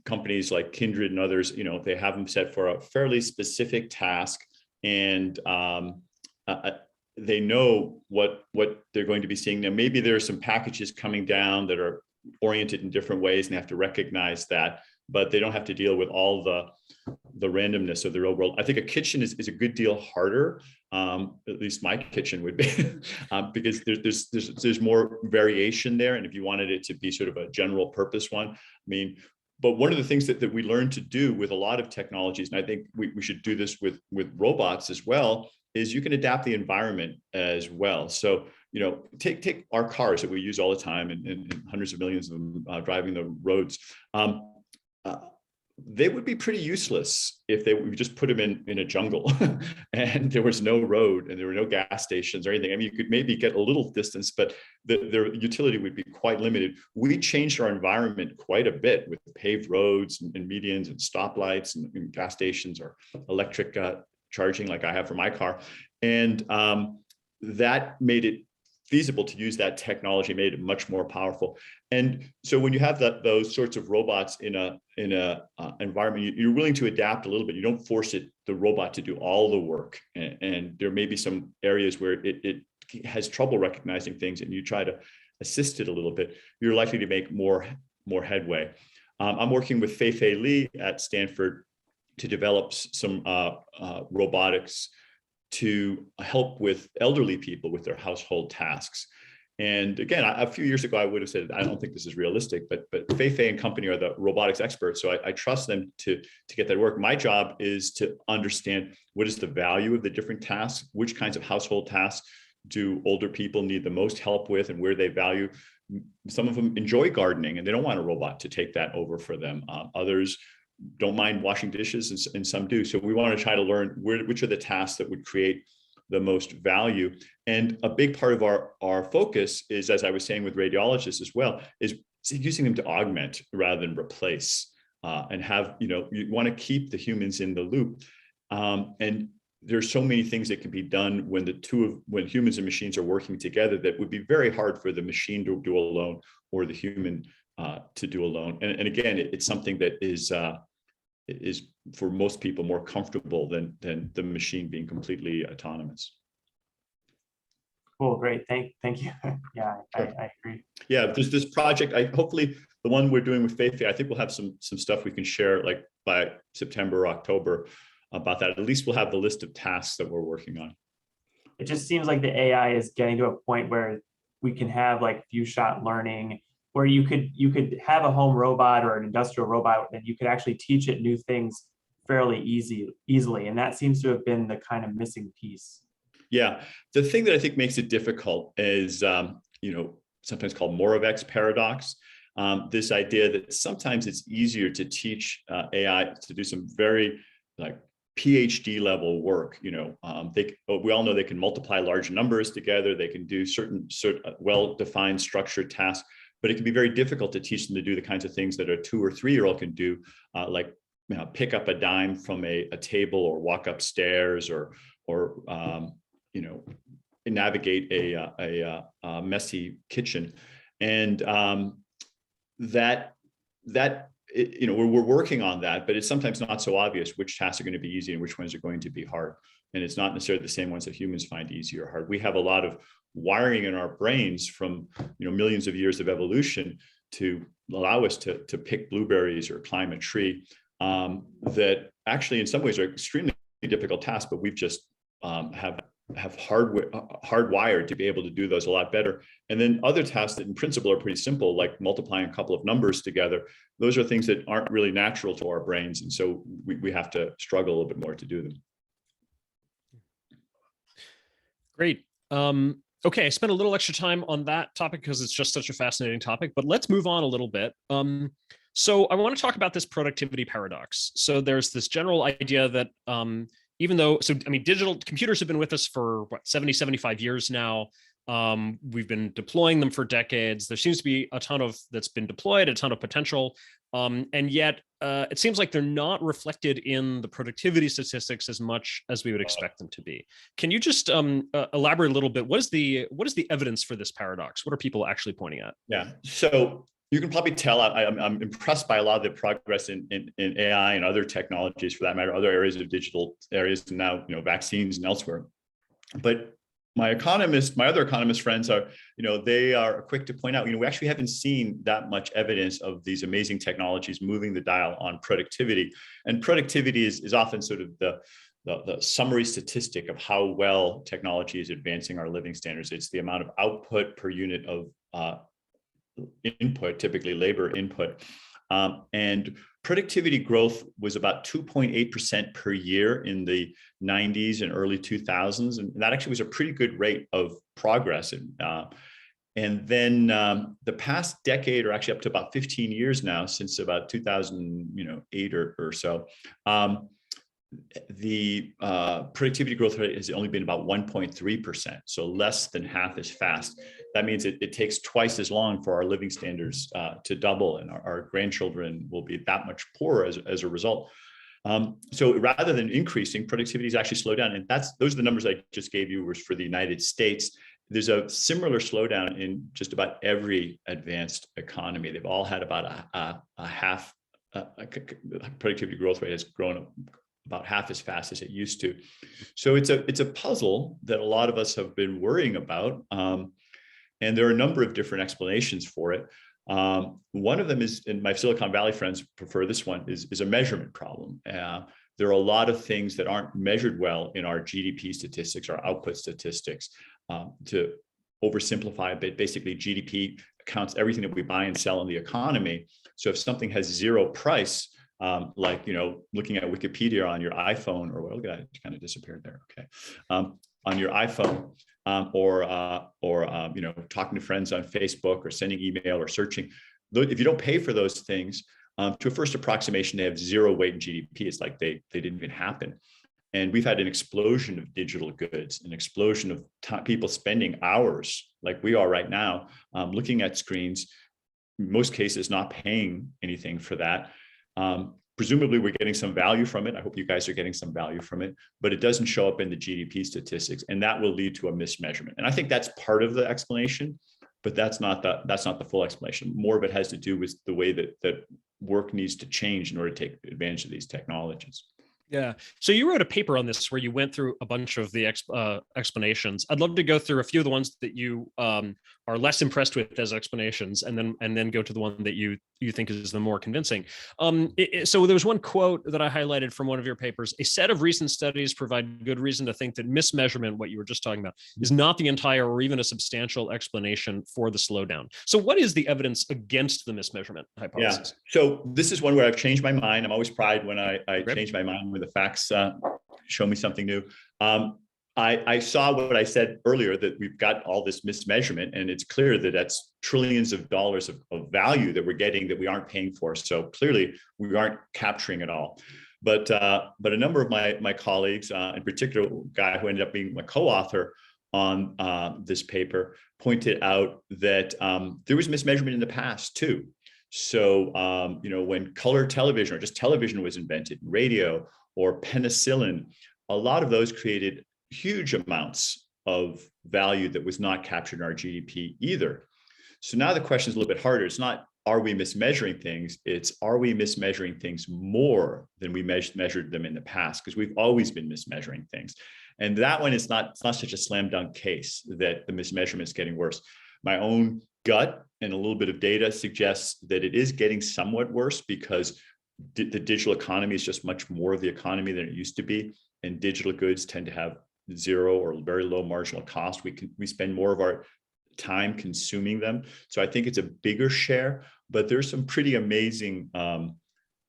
companies like Kindred and others, they have them set for a fairly specific task, and they know what they're going to be seeing. Now, maybe there are some packages coming down that are oriented in different ways, and they have to recognize that, but they don't have to deal with all the randomness of the real world. I think a kitchen is a good deal harder. At least my kitchen would be, because there's more variation there. And if you wanted it to be sort of a general purpose one, but one of the things that we learn to do with a lot of technologies, and I think we should do this with robots as well, is you can adapt the environment as well. So, take our cars that we use all the time, and hundreds of millions of them driving the roads. They would be pretty useless if we just put them in a jungle and there was no road and there were no gas stations or anything. You could maybe get a little distance, but their utility would be quite limited. We changed our environment quite a bit with paved roads and medians and stoplights and gas stations or electric charging like I have for my car. And that made it feasible to use that technology, made it much more powerful. And so when you have those sorts of robots in a environment, you're willing to adapt a little bit. You don't force the robot to do all the work. And there may be some areas where it has trouble recognizing things, and you try to assist it a little bit. You're likely to make more headway. I'm working with Fei Li at Stanford to develop some robotics to help with elderly people with their household tasks. And again, a few years ago, I would have said, I don't think this is realistic, but Fei and company are the robotics experts. So I trust them to get that work. My job is to understand what is the value of the different tasks, which kinds of household tasks do older people need the most help with and where they value. Some of them enjoy gardening and they don't want a robot to take that over for them. Others don't mind washing dishes, and some do. So we want to try to learn which are the tasks that would create the most value. And a big part of our focus is, as I was saying with radiologists as well, is using them to augment rather than replace, and have, you want to keep the humans in the loop. And there's so many things that can be done when when humans and machines are working together that would be very hard for the machine to do alone or the human to do alone. And again, it's something that is for most people more comfortable than the machine being completely autonomous. Cool, great, thank you. Yeah, Sure. I agree. Yeah, there's this project. Hopefully the one we're doing with Faith, I think we'll have some stuff we can share like by September or October about that. At least we'll have the list of tasks that we're working on. It just seems like the AI is getting to a point where we can have like few shot learning, where you could have a home robot or an industrial robot and you could actually teach it new things fairly easily. And that seems to have been the kind of missing piece. Yeah, the thing that I think makes it difficult is, sometimes called Moravec's paradox. This idea that sometimes it's easier to teach AI to do some very like PhD level work. We all know they can multiply large numbers together. They can do certain well-defined structured tasks, but it can be very difficult to teach them to do the kinds of things that a 2 or 3-year-old can do, like pick up a dime from a table or walk upstairs or navigate a messy kitchen. And we're working on that, but it's sometimes not so obvious which tasks are going to be easy and which ones are going to be hard. And it's not necessarily the same ones that humans find easy or hard. We have a lot of wiring in our brains from millions of years of evolution to allow us to pick blueberries or climb a tree, that actually in some ways are extremely difficult tasks, but we've just have hardwired to be able to do those a lot better. And then other tasks that in principle are pretty simple, like multiplying a couple of numbers together, those are things that aren't really natural to our brains. And so we have to struggle a little bit more to do them. Great. Okay, I spent a little extra time on that topic because it's just such a fascinating topic, but let's move on a little bit. So I want to talk about this productivity paradox. So there's this general idea that digital computers have been with us for 70, 75 years now. We've been deploying them for decades. There seems to be a ton of that's been deployed, a ton of potential. And yet it seems like they're not reflected in the productivity statistics as much as we would expect them to be. Can you just elaborate a little bit? What is the evidence for this paradox? What are people actually pointing at? Yeah, so you can probably tell I'm impressed by a lot of the progress in AI and other technologies, for that matter, other areas of digital areas, and now vaccines and elsewhere. But my other economist friends are, they are quick to point out, we actually haven't seen that much evidence of these amazing technologies moving the dial on productivity. And productivity is often sort of the summary statistic of how well technology is advancing our living standards. It's the amount of output per unit of input, typically labor input. And productivity growth was about 2.8% per year in the 90s and early 2000s. And that actually was a pretty good rate of progress. And then the past decade, or actually up to about 15 years now, since about 2008 or so, the productivity growth rate has only been about 1.3%, so less than half as fast. That means it takes twice as long for our living standards to double, and our grandchildren will be that much poorer as a result. So rather than increasing, productivity has actually slowed down, and those are the numbers I just gave you was for the United States. There's a similar slowdown in just about every advanced economy. They've all had about a half productivity growth rate has grown about half as fast as it used to. So it's a puzzle that a lot of us have been worrying about. And there are a number of different explanations for it. One of them is, and my Silicon Valley friends prefer this one, is a measurement problem. There are a lot of things that aren't measured well in our GDP statistics, our output statistics. To oversimplify a bit, basically GDP counts everything that we buy and sell in the economy. So if something has zero price, like looking at Wikipedia on your iPhone, or look at that, it kind of disappeared there. Okay, on your iPhone, or talking to friends on Facebook, or sending email, or searching. If you don't pay for those things, to a first approximation, they have zero weight in GDP. It's like they didn't even happen. And we've had an explosion of digital goods, an explosion of people spending hours like we are right now, looking at screens, in most cases not paying anything for that. Presumably we're getting some value from it. I hope you guys are getting some value from it, but it doesn't show up in the GDP statistics, and that will lead to a mismeasurement. And I think that's part of the explanation, but that's not the full explanation. More of it has to do with the way that work needs to change in order to take advantage of these technologies. Yeah. So you wrote a paper on this where you went through a bunch of the explanations. I'd love to go through a few of the ones that you are less impressed with as explanations, and then go to the one that you think is the more convincing. So there was one quote that I highlighted from one of your papers: "A set of recent studies provide good reason to think that mismeasurement, what you were just talking about, is not the entire or even a substantial explanation for the slowdown." So what is the evidence against the mismeasurement hypothesis? Yeah. So this is one where I've changed my mind. I'm always proud when I change my mind when the facts show me something new. I saw what I said earlier, that we've got all this mismeasurement, and it's clear that that's trillions of dollars of value that we're getting that we aren't paying for. So clearly we aren't capturing it all. But a number of my colleagues, in particular, a guy who ended up being my co-author on this paper, pointed out that there was mismeasurement in the past too. So, when color television, or just television, was invented, radio or penicillin, a lot of those created huge amounts of value that was not captured in our GDP either. So now the question is a little bit harder. It's not, are we mismeasuring things? It's, are we mismeasuring things more than we measured them in the past? Because we've always been mismeasuring things. And that one is not, it's not such a slam dunk case that the mismeasurement is getting worse. My own gut and a little bit of data suggests that it is getting somewhat worse, because the digital economy is just much more of the economy than it used to be. And digital goods tend to have zero or very low marginal cost. We spend more of our time consuming them. So I think it's a bigger share, but there's some pretty amazing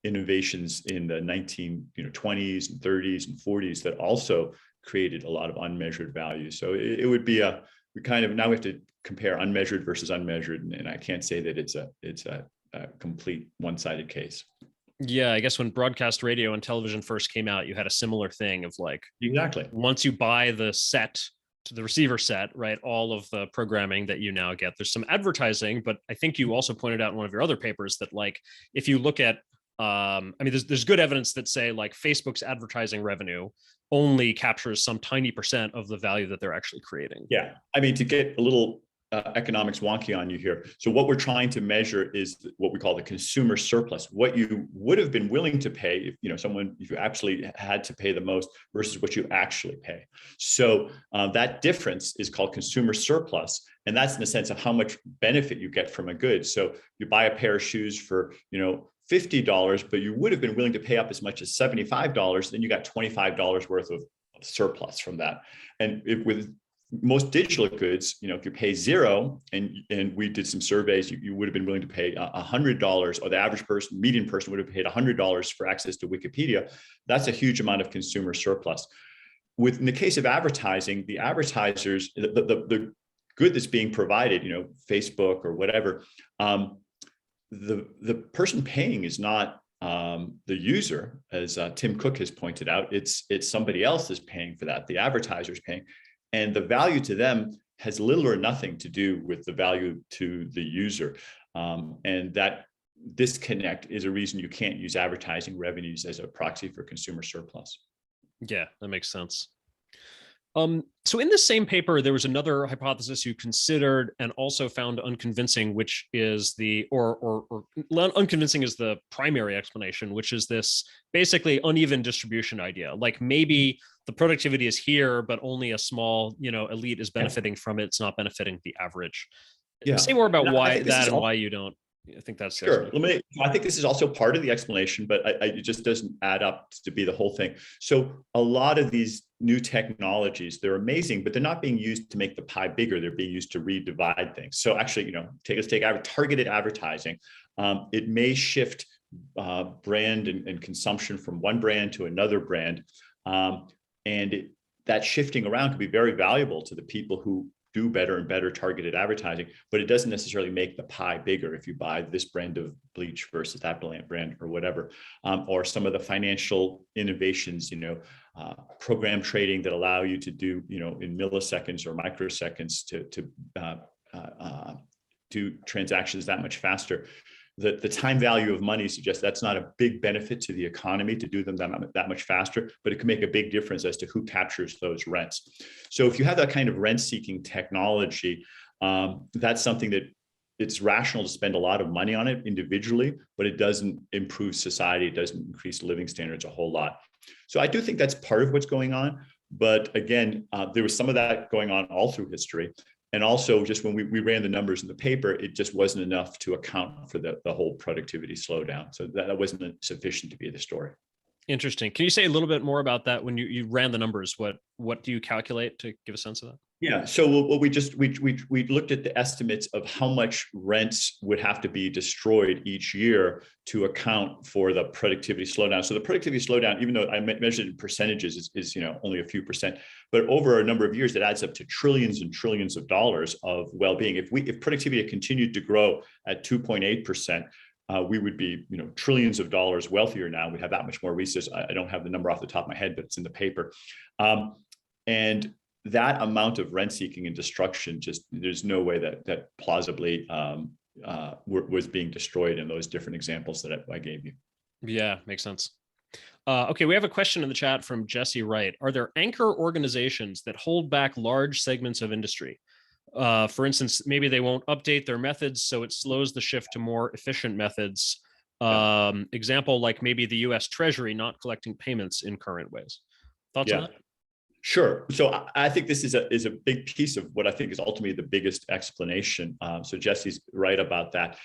innovations in the 1920s and 30s and 40s that also created a lot of unmeasured value. So it would be now we have to compare unmeasured versus unmeasured, and I can't say that it's a complete one-sided case. Yeah, I guess when broadcast radio and television first came out, you had a similar thing of like, exactly, once you buy the set, to the receiver set, right, all of the programming that you now get, there's some advertising, but I think you also pointed out in one of your other papers that, like, if you look at, there's good evidence that say, like, Facebook's advertising revenue only captures some tiny % of the value that they're actually creating. Yeah, to get a little economics wonky on you here. So what we're trying to measure is what we call the consumer surplus, what you would have been willing to pay if you actually had to pay the most versus what you actually pay. So that difference is called consumer surplus, and that's in the sense of how much benefit you get from a good. So you buy a pair of shoes for $50, but you would have been willing to pay up as much as $75, then you got $25 worth of surplus from that. And with most digital goods, if you pay zero, and we did some surveys, you would have been willing to pay $100, or the average person, median person, would have paid $100 for access to Wikipedia. That's a huge amount of consumer surplus. In the case of advertising, the advertisers, the good that's being provided, Facebook or whatever, the person paying is not the user, as Tim Cook has pointed out. It's somebody else that's paying for that. The advertiser's paying. And the value to them has little or nothing to do with the value to the user. And that disconnect is a reason you can't use advertising revenues as a proxy for consumer surplus. Yeah, that makes sense. So in the same paper, there was another hypothesis you considered and also found unconvincing, which is unconvincing is the primary explanation, which is this basically uneven distribution idea. Like, maybe the productivity is here, but only a small, elite is benefiting from it. It's not benefiting the average. Yeah. Say more about why you don't. I think that's sure. I think this is also part of the explanation, but it just doesn't add up to be the whole thing. So a lot of these new technologies, they're amazing, but they're not being used to make the pie bigger. They're being used to redivide things. So actually, take targeted advertising. It may shift brand and consumption from one brand to another brand, and that shifting around could be very valuable to the people who do better and better targeted advertising, but it doesn't necessarily make the pie bigger if you buy this brand of bleach versus that brand or whatever, or some of the financial innovations, program trading that allow you to do, in milliseconds or microseconds to do transactions that much faster. The time value of money suggests that's not a big benefit to the economy to do them that much faster, but it can make a big difference as to who captures those rents. So if you have that kind of rent-seeking technology, that's something that it's rational to spend a lot of money on it individually, but it doesn't improve society. It doesn't increase living standards a whole lot. So I do think that's part of what's going on. But again, there was some of that going on all through history. And also just when we ran the numbers in the paper, it just wasn't enough to account for the whole productivity slowdown. So that wasn't sufficient to be the story. Interesting. Can you say a little bit more about that? When you ran the numbers, what do you calculate to give a sense of that? Yeah. So what we looked at the estimates of how much rents would have to be destroyed each year to account for the productivity slowdown. So the productivity slowdown, even though I measured in percentages, is only a few percent, but over a number of years, it adds up to trillions and trillions of dollars of well-being. If productivity had continued to grow at 2.8%, we would be, trillions of dollars wealthier now. We have that much more resources. I don't have the number off the top of my head, but it's in the paper. And that amount of rent seeking and destruction, there's no way that plausibly was being destroyed in those different examples that I gave you. Yeah, makes sense. Okay, we have a question in the chat from Jesse Wright. Are there anchor organizations that hold back large segments of industry? For instance, maybe they won't update their methods, so it slows the shift to more efficient methods. Example, like maybe the US Treasury not collecting payments in current ways. Thoughts on that? Sure. So I think this is a big piece of what I think is ultimately the biggest explanation. So Jesse's right about that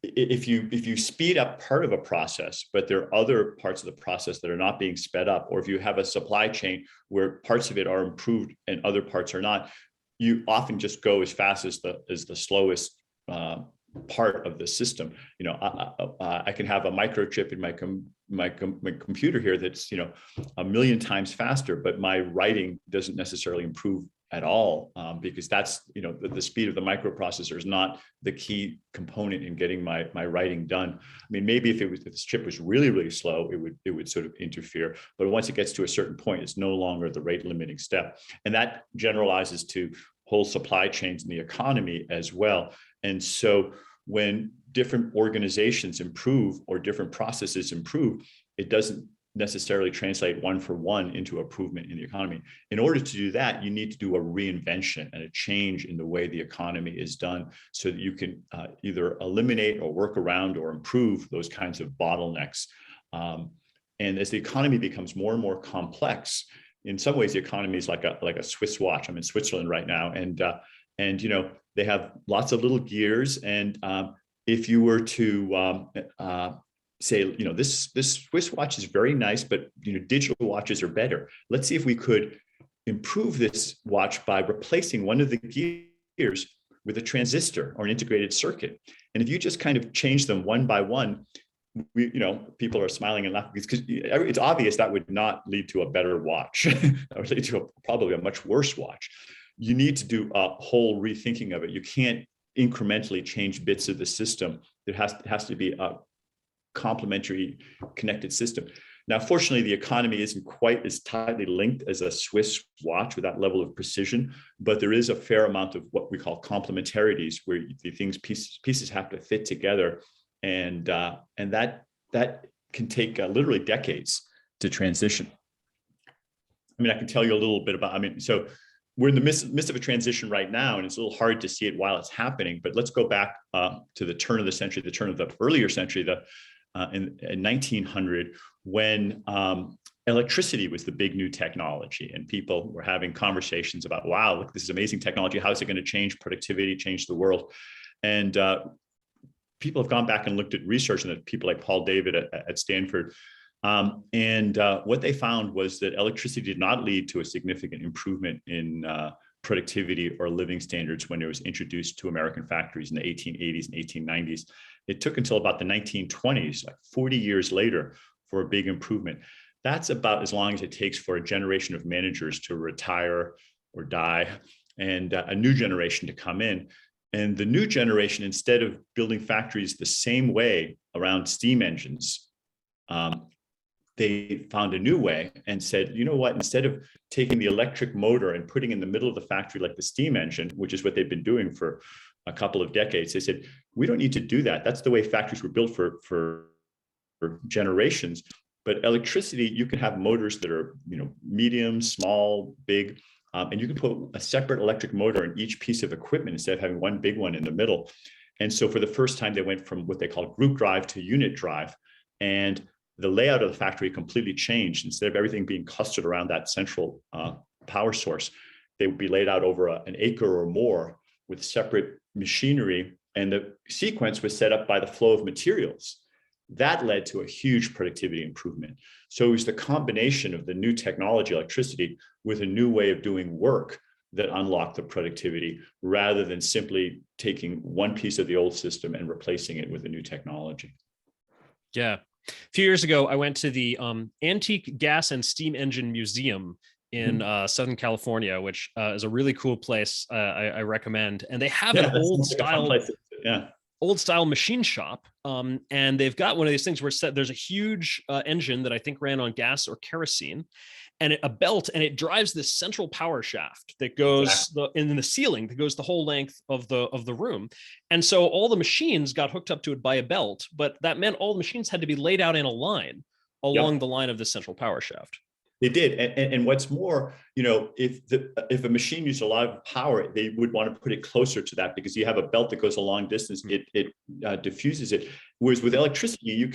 if you speed up part of a process, but there are other parts of the process that are not being sped up, or if you have a supply chain where parts of it are improved and other parts are not, you often just go as fast as the slowest part of the system. I can have a microchip in my computer here that's 1 million times faster, but my writing doesn't necessarily improve at all, because that's the speed of the microprocessor is not the key component in getting my writing dif this chip was really, really slow, it would sort of interfere. But once it gets to a certain point, it's no longer the rate limiting step, and that generalizes to whole supply chains in the economy as well. And so when different organizations improve or different processes improve, it doesn't necessarily translate one for one into improvement in the economy. In order to do that, you need to do a reinvention and a change in the way the economy is done so that you can either eliminate or work around or improve those kinds of bottlenecks. And as the economy becomes more and more complex, in some ways, the economy is like a Swiss watch. I'm in Switzerland right now, and they have lots of little gears. And if you were to say, this Swiss watch is very nice, but digital watches are better. Let's see if we could improve this watch by replacing one of the gears with a transistor or an integrated circuit. And if you just kind of change them one by one, people are smiling and laughing because it's obvious that would not lead to a better watch. That would lead to probably a much worse watch. You need to do a whole rethinking of it. You can't incrementally change bits of the system. There has to be a complementary connected system. Now, fortunately, the economy isn't quite as tightly linked as a Swiss watch with that level of precision, but there is a fair amount of what we call complementarities where the pieces have to fit together. And that can take literally decades to transition. I can tell you a little bit about, so we're in the midst of a transition right now, and it's a little hard to see it while it's happening, but let's go back to the turn of the century, the turn of the earlier century, in 1900, when electricity was the big new technology, and people were having conversations about, wow, look, this is amazing technology. How is it going to change productivity, change the world? And people have gone back and looked at research, and people like Paul David at Stanford. What they found was that electricity did not lead to a significant improvement in productivity or living standards when it was introduced to American factories in the 1880s and 1890s. It took until about the 1920s, like 40 years later, for a big improvement. that's about as long as it takes for a generation of managers to retire or die and a new generation to come in. And the new generation, instead of building factories the same way around steam engines, they found a new way and said, you know what, instead of taking the electric motor and putting in the middle of the factory like the steam engine, which is what they've been doing for a couple of decades, they said, we don't need to do that. That's the way factories were built for generations. But electricity, you can have motors that are, medium, small, big, and you can put a separate electric motor in each piece of equipment instead of having one big one in the middle. And so for the first time, they went from what they call group drive to unit drive. And the layout of the factory completely changed. Instead of everything being clustered around that central power source, they would be laid out over an acre or more with separate machinery. And the sequence was set up by the flow of materials. That led to a huge productivity improvement. So it was the combination of the new technology, electricity, with a new way of doing work that unlocked the productivity, rather than simply taking one piece of the old system and replacing it with a new technology. Yeah. A few years ago, I went to the Antique Gas and Steam Engine Museum in Southern California, which is a really cool place. I recommend. And they have an old style machine shop. And they've got one of these things where there's a huge engine that I think ran on gas or kerosene, and a belt, and it drives this central power shaft that goes in the ceiling, that goes the whole length of the room. And so all the machines got hooked up to it by a belt, but that meant all the machines had to be laid out in a line along the line of the central power shaft. They did. And what's more, if a machine used a lot of power, they would want to put it closer to that, because you have a belt that goes a long distance, it diffuses it. Whereas with electricity, you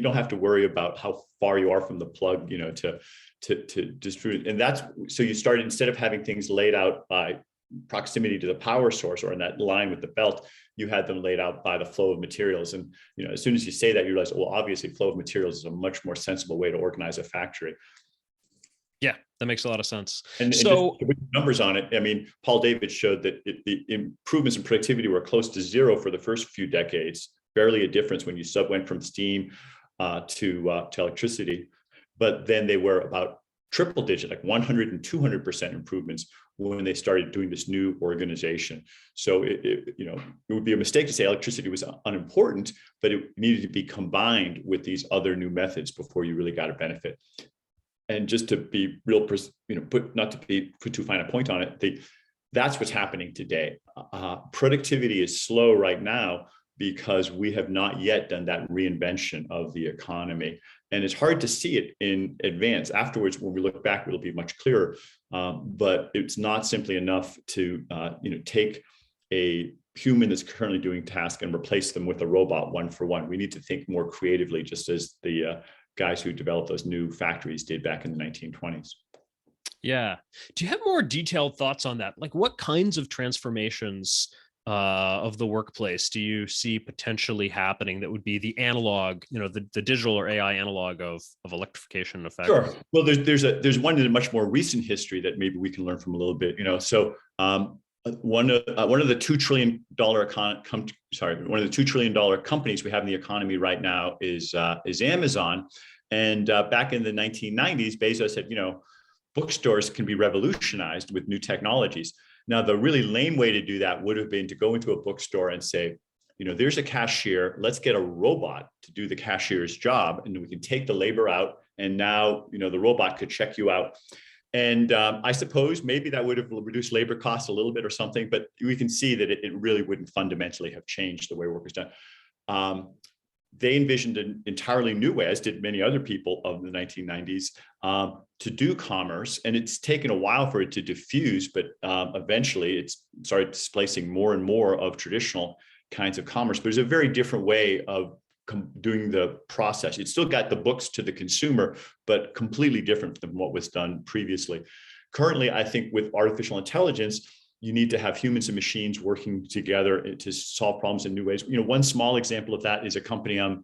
don't have to worry about how far you are from the plug, to distribute. And so you started, instead of having things laid out by proximity to the power source or in that line with the belt, you had them laid out by the flow of materials. And, as soon as you say that, you realize, well, obviously flow of materials is a much more sensible way to organize a factory. Yeah, that makes a lot of sense. And so, to put numbers on it, I mean, Paul David showed that the improvements in productivity were close to zero for the first few decades, barely a difference when you went from steam to electricity. But then they were about triple digit, like 100 and 200% improvements when they started doing this new organization. So it would be a mistake to say electricity was unimportant, but it needed to be combined with these other new methods before you really got a benefit. And just to be real, not to put too fine a point on it, that's what's happening today. Productivity is slow right now because we have not yet done that reinvention of the economy. And it's hard to see it in advance. Afterwards, when we look back, it'll be much clearer. But it's not simply enough to take a human that's currently doing tasks and replace them with a robot one for one. We need to think more creatively, just as the guys who developed those new factories did back in the 1920s. Yeah. Do you have more detailed thoughts on that? Like, what kinds of transformations of the workplace do you see potentially happening that would be the analog, the digital or AI analog of electrification of factories? Sure. Well, there's one in a much more recent history that maybe we can learn from a little bit. So one of the $2 trillion companies we have in the economy right now is Amazon. And back in the 1990s, Bezos said, bookstores can be revolutionized with new technologies. Now, the really lame way to do that would have been to go into a bookstore and say, there's a cashier, let's get a robot to do the cashier's job, and we can take the labor out, and now, the robot could check you out. And I suppose maybe that would have reduced labor costs a little bit or something, but we can see that it really wouldn't fundamentally have changed the way work is done. They envisioned an entirely new way, as did many other people of the 1990s, to do commerce. And it's taken a while for it to diffuse, but eventually it's started displacing more and more of traditional kinds of commerce. But there's a very different way of doing the process. It's still got the books to the consumer, but completely different than what was done previously. Currently, I think with artificial intelligence, you need to have humans and machines working together to solve problems in new ways. One small example of that is a company I'm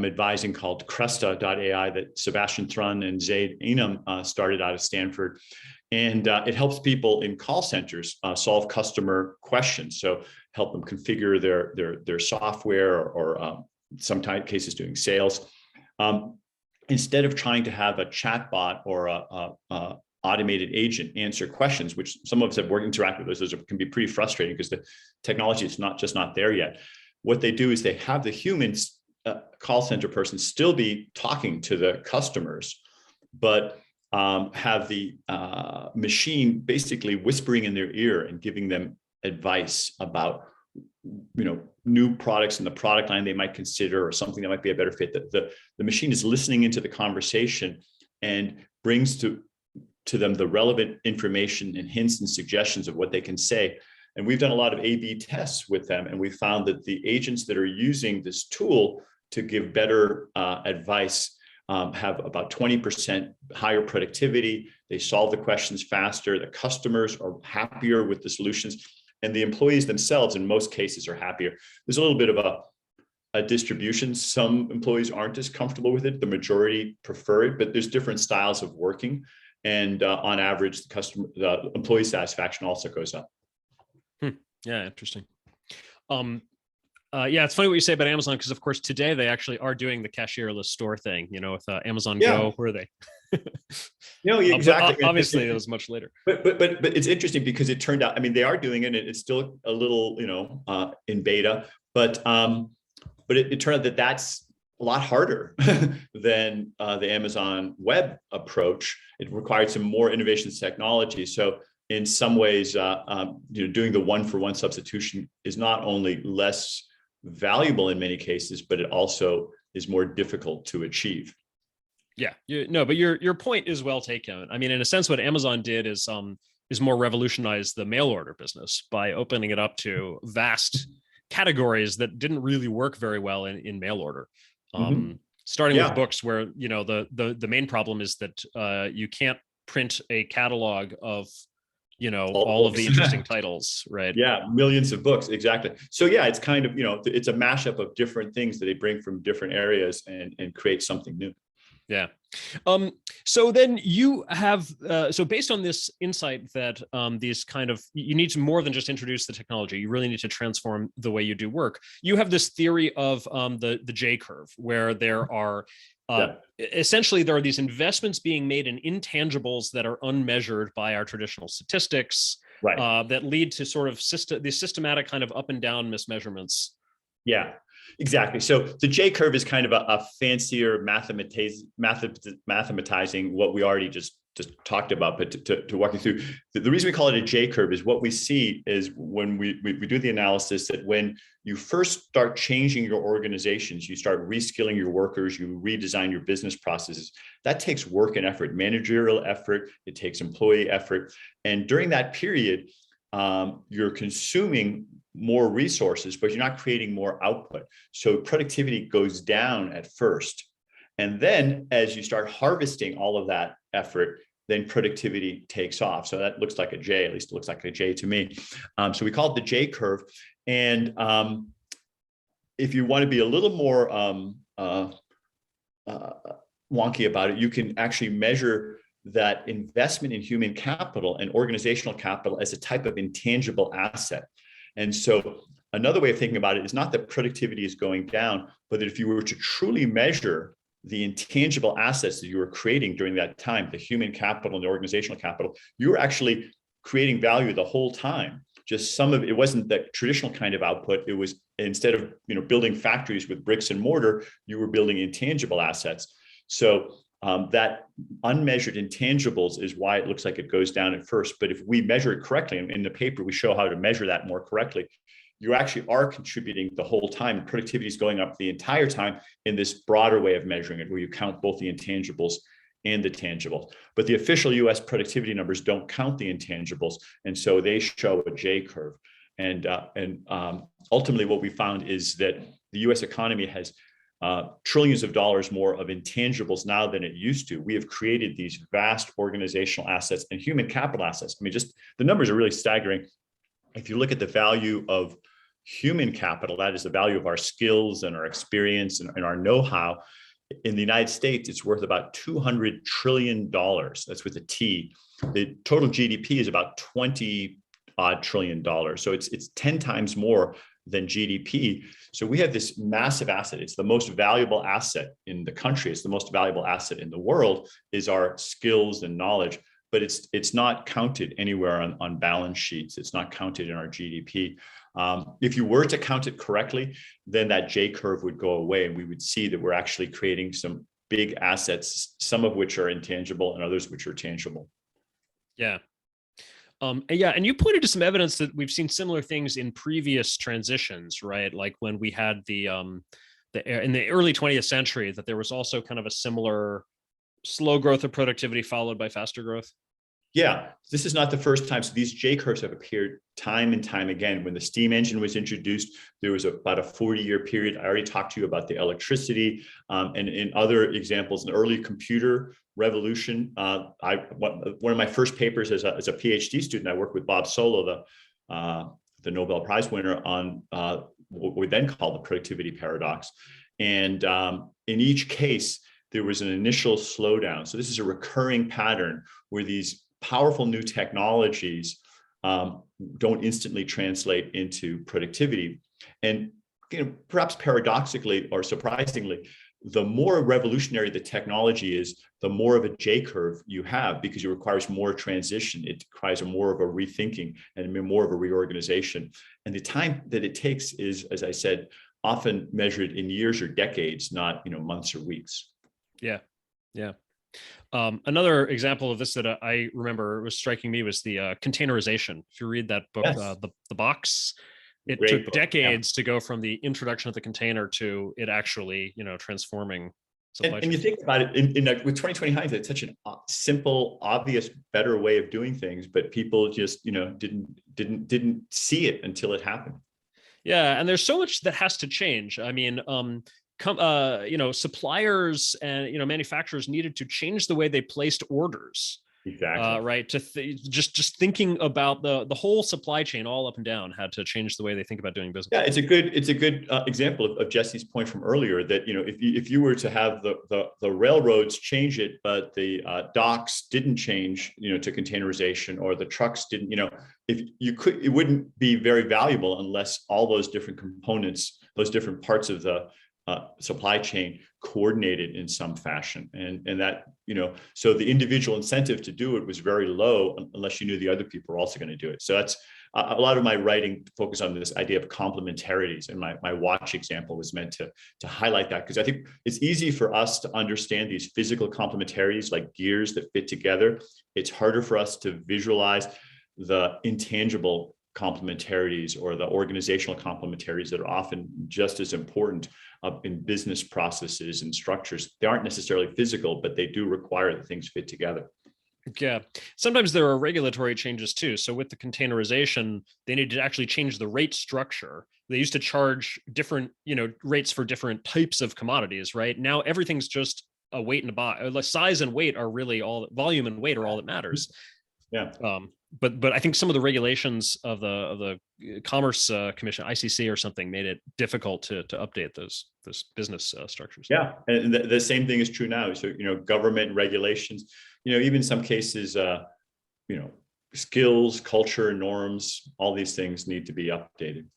advising called Cresta.ai that Sebastian Thrun and Zaid Enam started out of Stanford. And it helps people in call centers solve customer questions. So help them configure their software or sometimes cases doing sales. instead of trying to have a chatbot or a automated agent answer questions, which some of us have interact with those can be pretty frustrating because the technology is not there yet. What they do is they have the humans call center person still be talking to the customers, but have the machine basically whispering in their ear and giving them advice about new products in the product line they might consider, or something that might be a better fit. The machine is listening into the conversation and brings to them the relevant information and hints and suggestions of what they can say. And we've done a lot of A/B tests with them, and we found that the agents that are using this tool to give better advice have about 20% higher productivity. They solve the questions faster. The customers are happier with the solutions, and the employees themselves, in most cases, are happier. There's a little bit of a distribution. Some employees aren't as comfortable with it. The majority prefer it, but there's different styles of working. And on average, the employee satisfaction also goes up. Yeah, interesting. Yeah, it's funny what you say about Amazon, because of course today they actually are doing the cashierless store thing, with Amazon Go. Where are they? Exactly. Obviously, it was much later. But it's interesting because it turned out, I mean, they are doing it. It's still a little, in beta, but it turned out that that's a lot harder than the Amazon web approach. It required some more innovations technology. So in some ways, doing the one-for-one substitution is not only less valuable in many cases, but it also is more difficult to achieve. Yeah, but your point is well taken. I mean, in a sense, what Amazon did is more revolutionize the mail order business by opening it up to vast categories that didn't really work very well in mail order. Starting with books, where the main problem is that you can't print a catalog of all of the interesting titles, right? Yeah, millions of books, exactly. So yeah, it's kind of it's a mashup of different things that they bring from different areas and create something new. Yeah. So then you have, so based on this insight that these kind of, you need to more than just introduce the technology, you really need to transform the way you do work. You have this theory of the Jcurve, where there are, essentially there are these investments being made in intangibles that are unmeasured by our traditional statistics, right? That lead to sort of the systematic kind of up and down mismeasurements. Yeah. Exactly. So the Jcurve is kind of a fancier mathematizing what we already just talked about, but to walk you through, the reason we call it a Jcurve is what we see is when we do the analysis, that when you first start changing your organizations, you start reskilling your workers, you redesign your business processes, that takes work and effort, managerial effort, it takes employee effort. And during that period, you're consuming more resources, but you're not creating more output. So productivity goes down at first. And then as you start harvesting all of that effort, then productivity takes off. So that looks like a J, at least it looks like a J to me. So we call it the Jcurve. And if you want to be a little more wonky about it, you can actually measure that investment in human capital and organizational capital as a type of intangible asset. And so another way of thinking about it is not that productivity is going down, but that if you were to truly measure the intangible assets that you were creating during that time, the human capital and the organizational capital, you were actually creating value the whole time. Just some of it wasn't that traditional kind of output. It was, instead of building factories with bricks and mortar, you were building intangible assets. So that unmeasured intangibles is why it looks like it goes down at first. But if we measure it correctly, and in the paper we show how to measure that more correctly, you actually are contributing the whole time. Productivity is going up the entire time in this broader way of measuring it, where you count both the intangibles and the tangibles. But the official US productivity numbers don't count the intangibles. And so they show a Jcurve. And ultimately what we found is that the US economy has trillions of dollars more of intangibles now than it used to. We have created these vast organizational assets and human capital assets. I mean, just the numbers are really staggering. If you look at the value of human capital, that is the value of our skills and our experience and our know-how, in the United States, it's worth about $200 trillion. That's with a T. The total GDP is about $20 odd trillion. So it's 10 times more than GDP. So we have this massive asset. It's the most valuable asset in the country. It's the most valuable asset in the world, is our skills and knowledge. But it's not counted anywhere on balance sheets. It's not counted in our GDP. If you were to count it correctly, then that J-curve would go away, and we would see that we're actually creating some big assets, some of which are intangible and others which are tangible. Yeah. Yeah, and you pointed to some evidence that we've seen similar things in previous transitions, right? Like when we had the in the early 20th century, that there was also kind of a similar slow growth of productivity followed by faster growth. Yeah, this is not the first time. So these J-curves have appeared time and time again. When the steam engine was introduced, there was about a 40-year period. I already talked to you about the electricity, and in other examples, an early computer revolution. One of my first papers as a PhD student, I worked with Bob Solow, the Nobel Prize winner, on what we then call the productivity paradox. And in each case, there was an initial slowdown. So this is a recurring pattern where these powerful new technologies don't instantly translate into productivity. And perhaps paradoxically or surprisingly, the more revolutionary the technology is, the more of a J-curve you have, because it requires more transition. It requires more of a rethinking and more of a reorganization. And the time that it takes is, as I said, often measured in years or decades, not months or weeks. Yeah, yeah. Another example of this that I remember was striking me was the containerization. If you read that book, Yes. the Box, it Great took book. decades to go from the introduction of the container to it actually, transforming supply and you think about it with 2020 hindsight, it's such a simple, obvious, better way of doing things, but people just didn't see it until it happened. Yeah, and there's so much that has to change. I mean, suppliers and manufacturers needed to change the way they placed orders. Exactly. Right. Just thinking about the whole supply chain all up and down had to change the way they think about doing business. Yeah, it's a good example of Jesse's point from earlier that if you were to have the railroads change it, but the docks didn't change to containerization, or the trucks didn't, it wouldn't be very valuable unless all those different components, those different parts of the supply chain coordinated in some fashion, and that so the individual incentive to do it was very low unless you knew the other people were also going to do it. So that's a lot of my writing focus on this idea of complementarities, and my watch example was meant to highlight that, because I think it's easy for us to understand these physical complementarities like gears that fit together. It's harder for us to visualize the intangible complementarities or the organizational complementarities that are often just as important in business processes and structures. They aren't necessarily physical, but they do require that things fit together. Yeah. Sometimes there are regulatory changes too. So with the containerization, they need to actually change the rate structure. They used to charge different, rates for different types of commodities, right? Now everything's just a weight and a buy. Size and weight are really all, volume and weight are all that matters. Yeah. But I think some of the regulations of the Commerce Commission, ICC or something, made it difficult to update those business structures. Yeah, and the same thing is true now. So government regulations, even in some cases, skills, culture, norms, all these things need to be updated.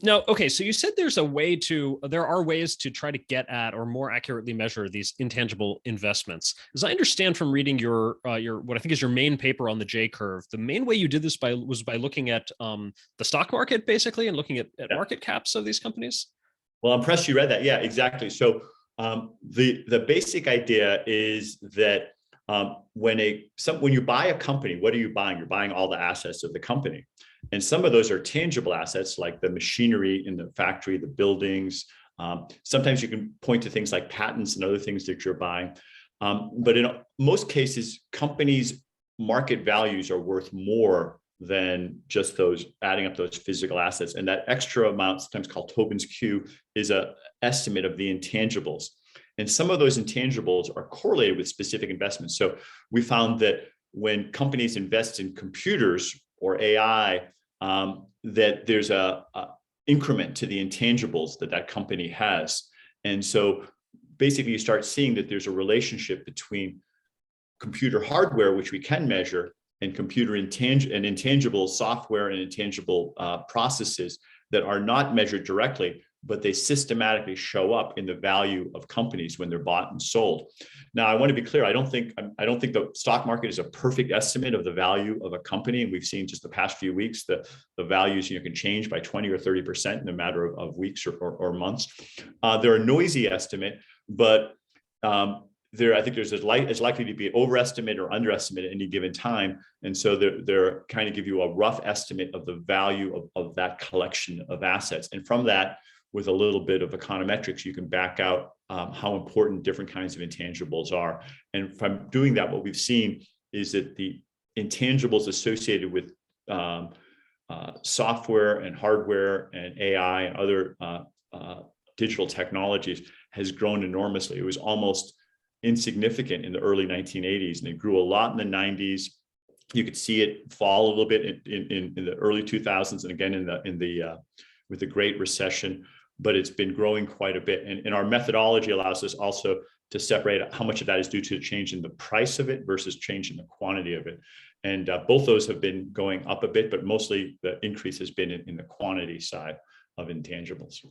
Now, okay, so you said there are ways to try to get at or more accurately measure these intangible investments. As I understand from reading your what I think is your main paper on the J-curve, the main way you did this was by looking at the stock market, basically, and looking at market caps of these companies. Well, I'm impressed you read that. Yeah, exactly. So the basic idea is that when you buy a company, what are you buying? You're buying all the assets of the company. And some of those are tangible assets, like the machinery in the factory, the buildings. Sometimes you can point to things like patents and other things that you're buying. But in most cases, companies' market values are worth more than just adding up those physical assets. And that extra amount, sometimes called Tobin's Q, is an estimate of the intangibles. And some of those intangibles are correlated with specific investments. So we found that when companies invest in computers or AI, that there's a increment to the intangibles that company has. And so basically you start seeing that there's a relationship between computer hardware, which we can measure, and computer intangible software and intangible processes that are not measured directly, but they systematically show up in the value of companies when they're bought and sold. Now, I want to be clear. I don't think the stock market is a perfect estimate of the value of a company. And we've seen just the past few weeks, the values can change by 20 or 30% in a matter of weeks or months. They're a noisy estimate, but I think it's likely to be overestimate or underestimate at any given time. And so they're kind of give you a rough estimate of the value of that collection of assets. And from that, with a little bit of econometrics, you can back out how important different kinds of intangibles are. And from doing that, what we've seen is that the intangibles associated with software and hardware and AI and other digital technologies has grown enormously. It was almost insignificant in the early 1980s, and it grew a lot in the 90s. You could see it fall a little bit in the early 2000s, and again with the Great Recession. But it's been growing quite a bit, and our methodology allows us also to separate how much of that is due to a change in the price of it versus change in the quantity of it. And both those have been going up a bit, but mostly the increase has been in the quantity side of intangibles.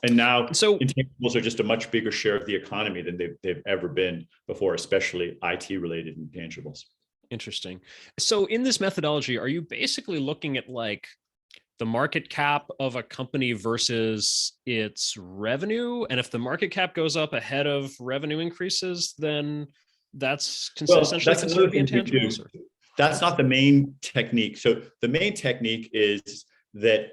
And now intangibles are just a much bigger share of the economy than they've ever been before, especially IT-related intangibles. Interesting. So in this methodology, are you basically looking at like the market cap of a company versus its revenue? And if the market cap goes up ahead of revenue increases, then that's essentially considered to be intangibles? That's not the main technique. So the main technique is that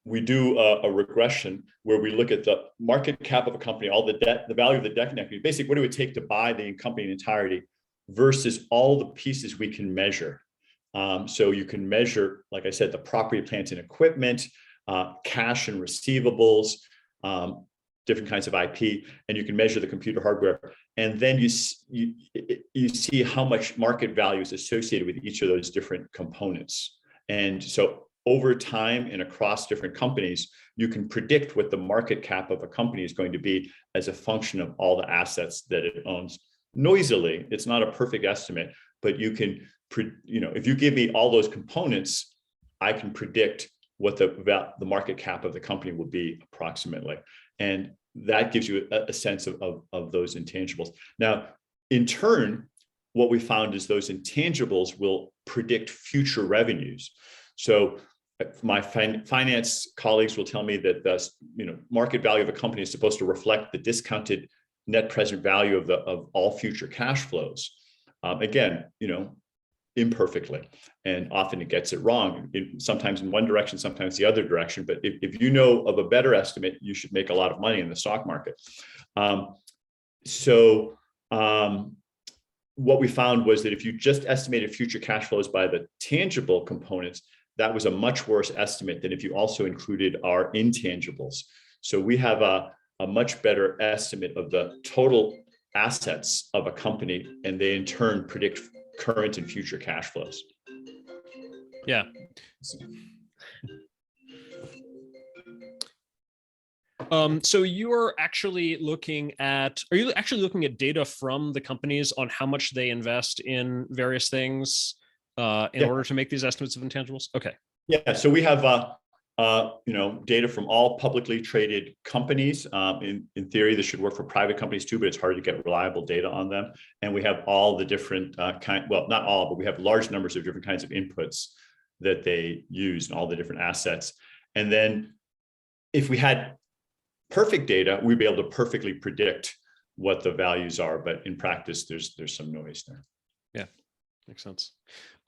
we do a regression where we look at the market cap of a company, all the debt, the value of the debt and equity, basically what it would take to buy the company in entirety versus all the pieces we can measure. So you can measure, like I said, the property, plant, and equipment, cash and receivables, different kinds of IP, and you can measure the computer hardware. And then you see how much market value is associated with each of those different components. And so over time and across different companies, you can predict what the market cap of a company is going to be as a function of all the assets that it owns. Noisily, it's not a perfect estimate, but you can, if you give me all those components, I can predict what the market cap of the company will be approximately. And that gives you a sense of those intangibles. Now, in turn, what we found is those intangibles will predict future revenues. So my finance colleagues will tell me that the market value of a company is supposed to reflect the discounted net present value of all future cash flows. Again, imperfectly, and often it gets it wrong, sometimes in one direction, sometimes the other direction. But if you know of a better estimate, you should make a lot of money in the stock market. What we found was that if you just estimated future cash flows by the tangible components, that was a much worse estimate than if you also included our intangibles. So we have a much better estimate of the total assets of a company, and they in turn predict current and future cash flows. Yeah. So you're actually looking at, are you actually looking at data from the companies on how much they invest in various things in order to make these estimates of intangibles? Okay. Yeah. So we have data from all publicly traded companies. In theory, this should work for private companies too, but it's hard to get reliable data on them. And we have all the different not all, but we have large numbers of different kinds of inputs that they use and all the different assets. And then if we had perfect data, we'd be able to perfectly predict what the values are. But in practice, there's some noise there. Yeah, makes sense.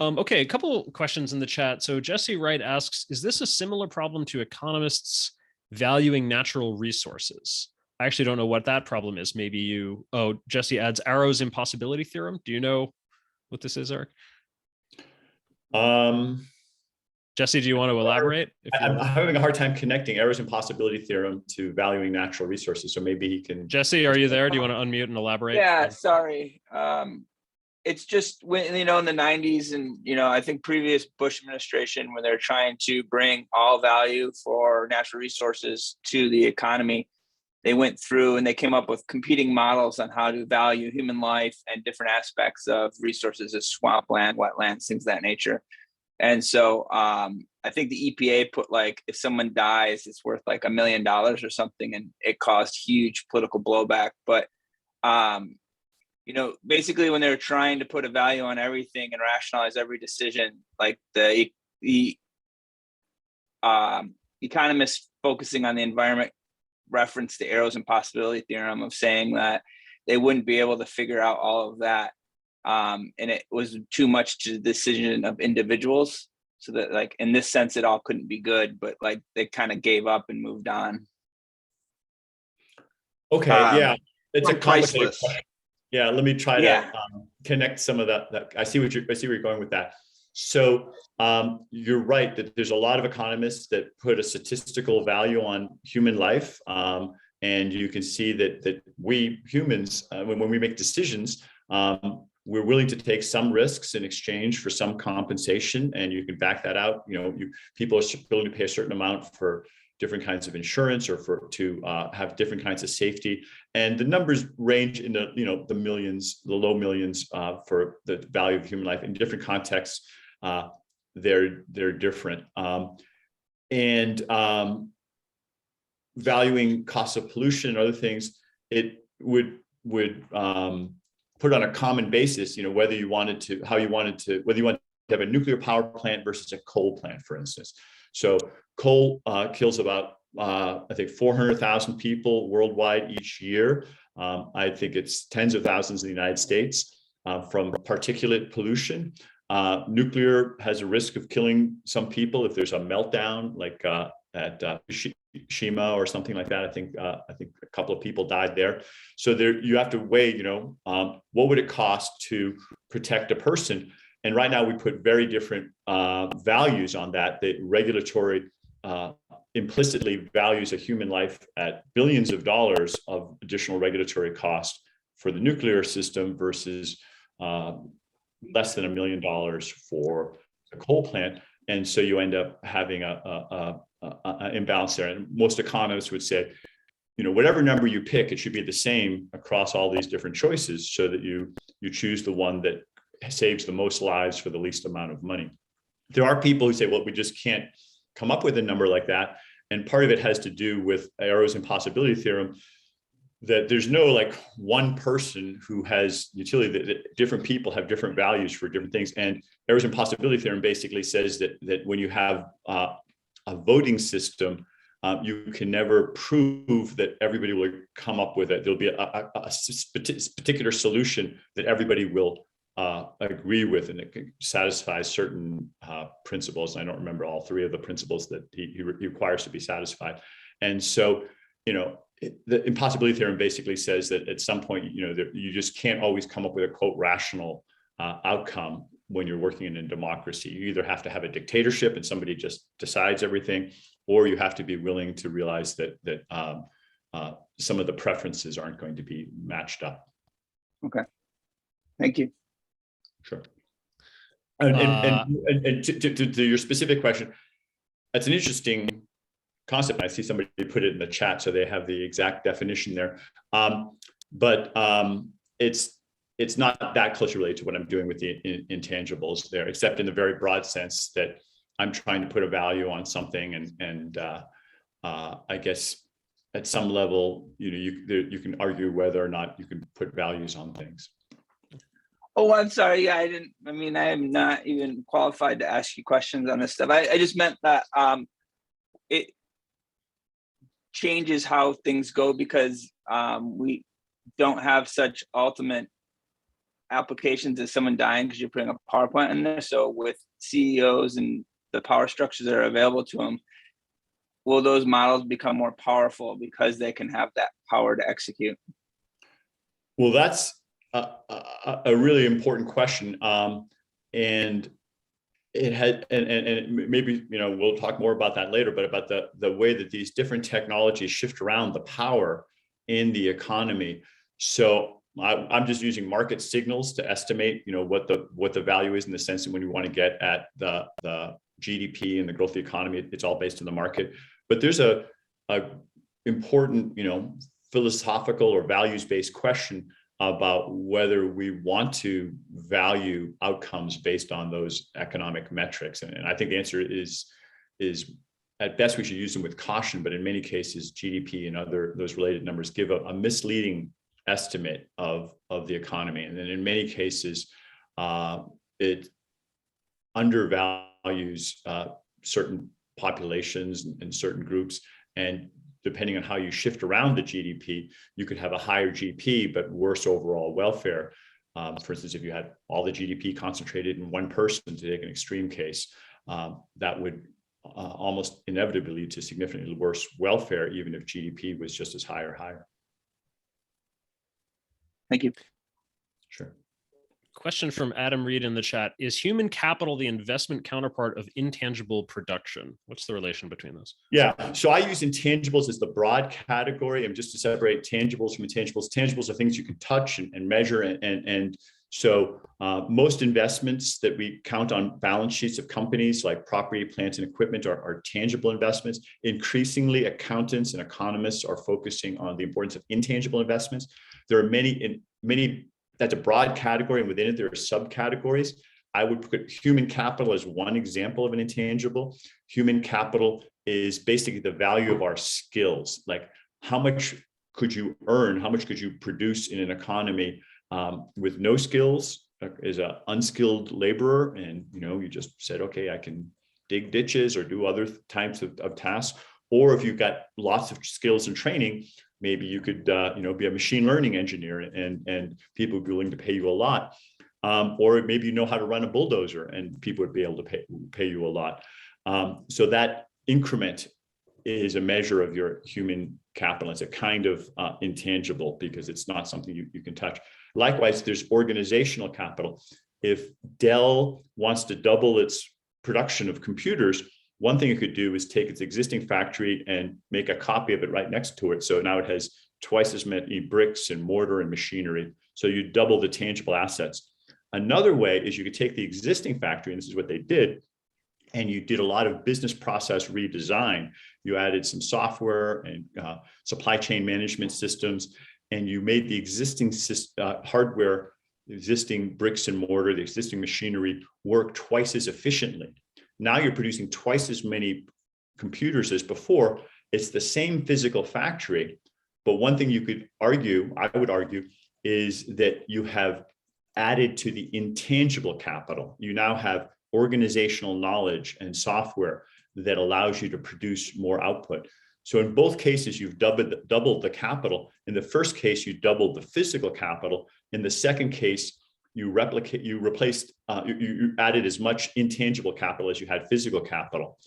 Okay, a couple questions in the chat. So Jesse Wright asks, is this a similar problem to economists valuing natural resources? I actually don't know what that problem is. Maybe you, Jesse adds Arrow's impossibility theorem. Do you know what this is, Erik? Jesse, do you want to elaborate? I'm having a hard time connecting Arrow's impossibility theorem to valuing natural resources. So maybe he can. Jesse, are you there? Do you want to unmute and elaborate? Yeah, sorry. It's just when, in the 90s and, I think previous Bush administration, when they're trying to bring all value for natural resources to the economy, they went through and they came up with competing models on how to value human life and different aspects of resources as swampland, wetlands, things of that nature. And so I think the EPA put like, if someone dies, it's worth like $1 million or something, and it caused huge political blowback. But basically when they were trying to put a value on everything and rationalize every decision, like the economists focusing on the environment referenced the arrows and possibility theorem of saying that they wouldn't be able to figure out all of that. And it was too much to the decision of individuals. So that like, in this sense, it all couldn't be good, but like they kind of gave up and moved on. Okay, yeah, it's a complicated priceless. question. Yeah, let me try to connect some of that. I see where you're going with that. So you're right that there's a lot of economists that put a statistical value on human life, and you can see that we humans, when we make decisions, we're willing to take some risks in exchange for some compensation, and you can back that out. People are willing to pay a certain amount for different kinds of insurance or to have different kinds of safety, and the numbers range in the millions, the low millions for the value of human life in different contexts. They're different, and valuing costs of pollution and other things, it would put on a common basis, whether you wanted to have a nuclear power plant versus a coal plant, for instance. So coal kills about, I think, 400,000 people worldwide each year. I think it's tens of thousands in the United States from particulate pollution. Nuclear has a risk of killing some people if there's a meltdown, like at Fukushima or something like that. I think a couple of people died there. So you have to weigh, what would it cost to protect a person? And right now we put very different values on that. The regulatory implicitly values a human life at billions of dollars of additional regulatory cost for the nuclear system versus less than $1 million for a coal plant. And so you end up having an imbalance there. And most economists would say, whatever number you pick, it should be the same across all these different choices, so that you choose the one that saves the most lives for the least amount of money. There are people who say, well, we just can't come up with a number like that. And part of it has to do with arrows and possibility theorem, that there's no like one person who has utility, that different people have different values for different things. And arrows and possibility theorem basically says that when you have a voting system, you can never prove that everybody will come up with it. There'll be a particular solution that everybody will agree with, and it can satisfy certain principles. I don't remember all three of the principles that he requires to be satisfied. And so, the impossibility theorem basically says that at some point, you just can't always come up with a quote rational outcome when you're working in a democracy. You either have to have a dictatorship and somebody just decides everything, or you have to be willing to realize that some of the preferences aren't going to be matched up. Okay, thank you. Sure. And to your specific question, that's an interesting concept. I see somebody put it in the chat, so they have the exact definition there. But it's not that closely related to what I'm doing with the intangibles there, except in the very broad sense that I'm trying to put a value on something, and I guess at some level, you can argue whether or not you can put values on things. Oh, I'm sorry. Yeah, I am not even qualified to ask you questions on this stuff. I just meant that it changes how things go, because we don't have such ultimate applications as someone dying because you're putting a power plant in there. So with CEOs and the power structures that are available to them, will those models become more powerful because they can have that power to execute? Well, that's a really important question, and it had, and maybe we'll talk more about that later, but about the way that these different technologies shift around the power in the economy. So I'm just using market signals to estimate, what the value is, in the sense that when you want to get at the GDP and the growth of the economy, it's all based on the market. But there's a important, philosophical or values-based question about whether we want to value outcomes based on those economic metrics. And I think the answer is at best we should use them with caution, but in many cases, GDP and those related numbers give a misleading estimate of the economy. And then in many cases, it undervalues certain populations and certain groups. And depending on how you shift around the GDP, you could have a higher GDP, but worse overall welfare. For instance, if you had all the GDP concentrated in one person, to take an extreme case, that would almost inevitably lead to significantly worse welfare, even if GDP was just as high or higher. Thank you. Sure. Question from Adam Reed in the chat. Is human capital the investment counterpart of intangible production? What's the relation between those? Yeah, so I use intangibles as the broad category, and just to separate tangibles from intangibles. Tangibles are things you can touch and measure, and so most investments that we count on balance sheets of companies like property, plant, and equipment are tangible investments. Increasingly, accountants and economists are focusing on the importance of intangible investments. There are many, that's a broad category, and within it, there are subcategories. I would put human capital as one example of an intangible. Human capital is basically the value of our skills. Like, how much could you earn? How much could you produce in an economy with no skills, as an unskilled laborer? And, you just said, okay, I can dig ditches or do other types of tasks. Or if you've got lots of skills and training, maybe you could, be a machine learning engineer, and people would be willing to pay you a lot. Or maybe you know how to run a bulldozer, and people would be able to pay you a lot. So that increment is a measure of your human capital. It's a kind of intangible because it's not something you can touch. Likewise, there's organizational capital. If Dell wants to double its production of computers, one thing it could do is take its existing factory and make a copy of it right next to it. So now it has twice as many bricks and mortar and machinery. So you double the tangible assets. Another way is you could take the existing factory, and this is what they did, and you did a lot of business process redesign. You added some software and supply chain management systems, and you made the existing hardware, the existing bricks and mortar, the existing machinery work twice as efficiently. Now you're producing twice as many computers as before. It's the same physical factory, but one thing you could argue, I would argue, is that you have added to the intangible capital. You now have organizational knowledge and software that allows you to produce more output. So in both cases, you've doubled the capital. In the first case, you doubled the physical capital. In the second case, you added as much intangible capital as you had physical capital.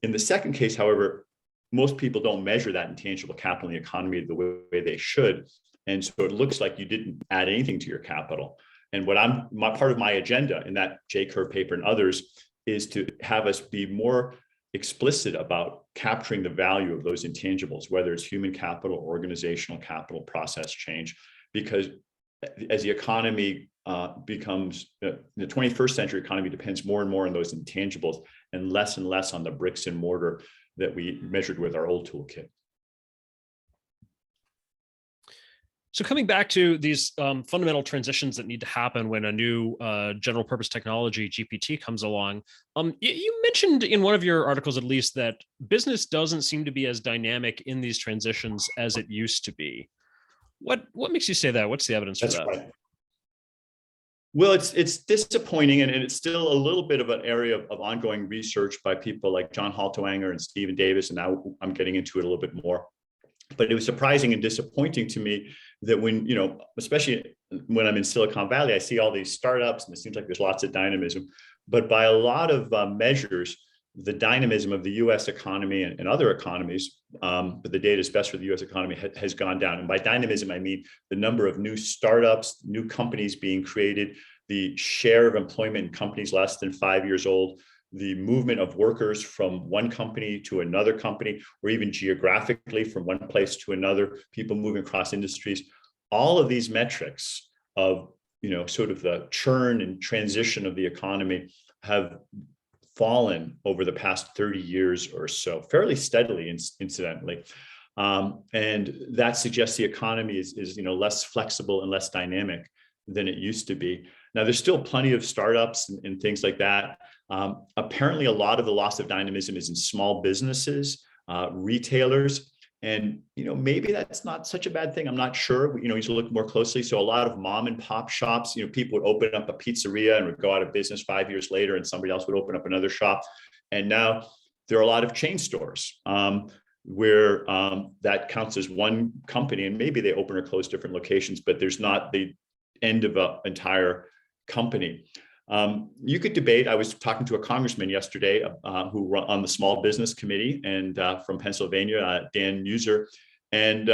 In the second case, however, most people don't measure that intangible capital in the economy the way they should. And so it looks like you didn't add anything to your capital. And what part of my agenda in that Jcurve paper and others is to have us be more explicit about capturing the value of those intangibles, whether it's human capital, organizational capital, process change, because as the economy becomes, the 21st century economy depends more and more on those intangibles and less on the bricks and mortar that we measured with our old toolkit. So coming back to these fundamental transitions that need to happen when a new general purpose technology, GPT, comes along, you mentioned in one of your articles, at least, that business doesn't seem to be as dynamic in these transitions as it used to be. What makes you say that? What's the evidence for that? Right. Well, it's disappointing, and it's still a little bit of an area of ongoing research by people like John Haltowanger and Stephen Davis, and now I'm getting into it a little bit more. But it was surprising and disappointing to me that when, especially when I'm in Silicon Valley, I see all these startups and it seems like there's lots of dynamism, but by a lot of measures, the dynamism of the US economy and other economies, but the data is best for the US economy, has gone down. And by dynamism, I mean the number of new startups, new companies being created, the share of employment in companies less than 5 years old, the movement of workers from one company to another company, or even geographically from one place to another, people moving across industries. All of these metrics of, sort of the churn and transition of the economy have fallen over the past 30 years or so, fairly steadily, incidentally. And that suggests the economy is less flexible and less dynamic than it used to be. Now, there's still plenty of startups and things like that. Apparently, a lot of the loss of dynamism is in small businesses, retailers, and maybe that's not such a bad thing. I'm not sure. You need to look more closely. So a lot of mom and pop shops, people would open up a pizzeria and would go out of business 5 years later, and somebody else would open up another shop. And now there are a lot of chain stores where that counts as one company, and maybe they open or close different locations, but there's not the end of an entire company. You could debate. I was talking to a congressman yesterday who run on the Small Business Committee and from Pennsylvania, Dan User, and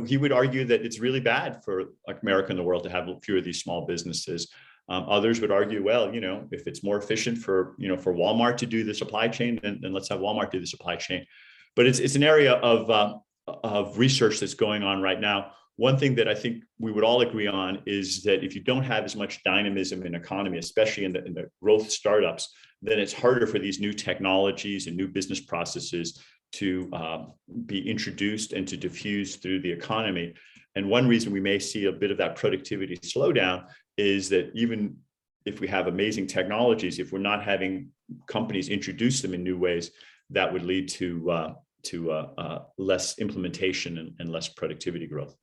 he would argue that it's really bad for America and the world to have fewer of these small businesses. Others would argue, well, if it's more efficient for Walmart to do the supply chain, then let's have Walmart do the supply chain. But it's an area of research that's going on right now. One thing that I think we would all agree on is that if you don't have as much dynamism in economy, especially in the growth startups, then it's harder for these new technologies and new business processes to be introduced and to diffuse through the economy. And one reason we may see a bit of that productivity slowdown is that even if we have amazing technologies, if we're not having companies introduce them in new ways, that would lead to less implementation and less productivity growth.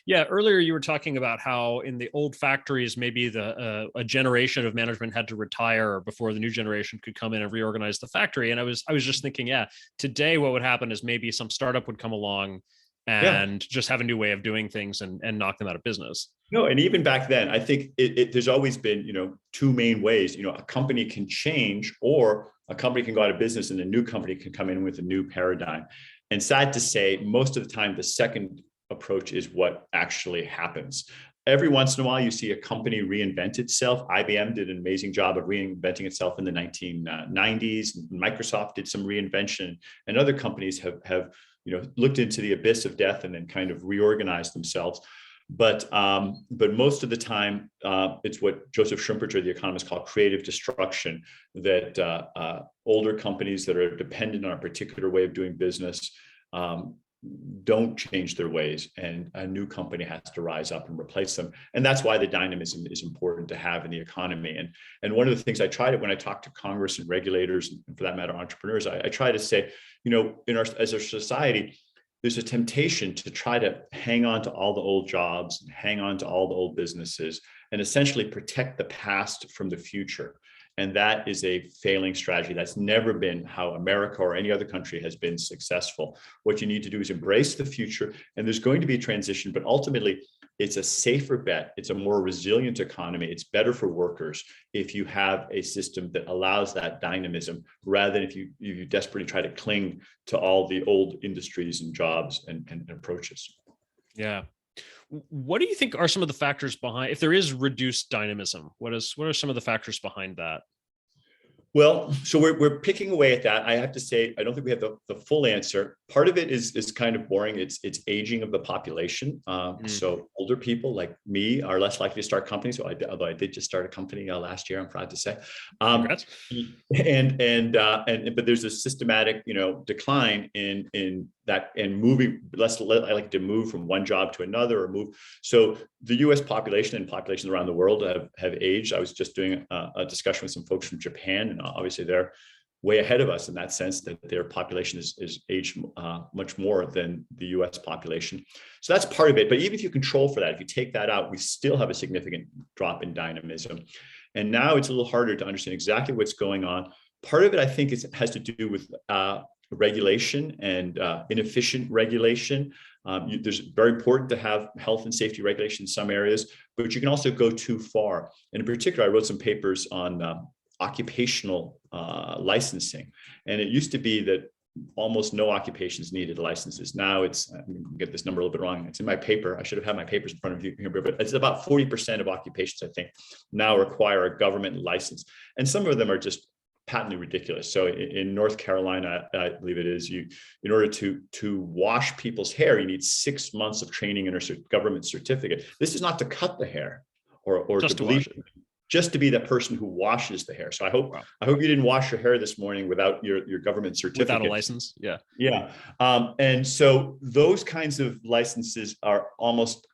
Yeah, earlier you were talking about how in the old factories, maybe a generation of management had to retire before the new generation could come in and reorganize the factory. And I was just thinking, yeah, today what would happen is maybe some startup would come along and just have a new way of doing things and knock them out of business. No, and even back then, I think there's always been, two main ways. A company can change, or a company can go out of business and a new company can come in with a new paradigm. And sad to say, most of the time, the second approach is what actually happens. Every once in a while, you see a company reinvent itself. IBM did an amazing job of reinventing itself in the 1990s. Microsoft did some reinvention, and other companies have looked into the abyss of death and then kind of reorganized themselves. But most of the time, it's what Joseph Schumpeter, the economist, called creative destruction, that older companies that are dependent on a particular way of doing business don't change their ways, and a new company has to rise up and replace them. And that's why the dynamism is important to have in the economy. And one of the things I try to, when I talk to Congress and regulators, and for that matter, entrepreneurs, I try to say, as a society, there's a temptation to try to hang on to all the old jobs, and hang on to all the old businesses, and essentially protect the past from the future. And that is a failing strategy. That's never been how America or any other country has been successful. What you need to do is embrace the future, and there's going to be a transition, but ultimately it's a safer bet. It's a more resilient economy. It's better for workers if you have a system that allows that dynamism, rather than if you desperately try to cling to all the old industries and jobs and approaches. Yeah. What do you think are some of the factors behind, if there is reduced dynamism, what are some of the factors behind that? Well, so we're picking away at that. I have to say, I don't think we have the full answer. Part of it is kind of boring. It's aging of the population. So older people like me are less likely to start companies. Although I did just start a company last year, I'm proud to say. But there's a systematic, decline in that, and moving less. I like to move from one job to another, or move. So the U.S. population and populations around the world have aged. I was just doing a discussion with some folks from Japan, and obviously they're way ahead of us in that sense, that their population is aged much more than the U.S. population. So that's part of it. But even if you control for that, if you take that out, we still have a significant drop in dynamism. And now it's a little harder to understand exactly what's going on. Part of it, I think, has to do with regulation and inefficient regulation. There's very important to have health and safety regulation in some areas, but you can also go too far. And in particular, I wrote some papers on occupational licensing. And it used to be that almost no occupations needed licenses. Now I'm going to get this number a little bit wrong. It's in my paper. I should have had my papers in front of you here, but it's about 40% of occupations, I think, now require a government license. And some of them are just patently ridiculous. So in North Carolina, I believe it is, in order to wash people's hair, you need 6 months of training and a government certificate. This is not to cut the hair or just to wash bleach it. just to be the person who washes the hair. So I hope you didn't wash your hair this morning without your government certificate. Without a license. Yeah. Yeah. And so those kinds of licenses are almost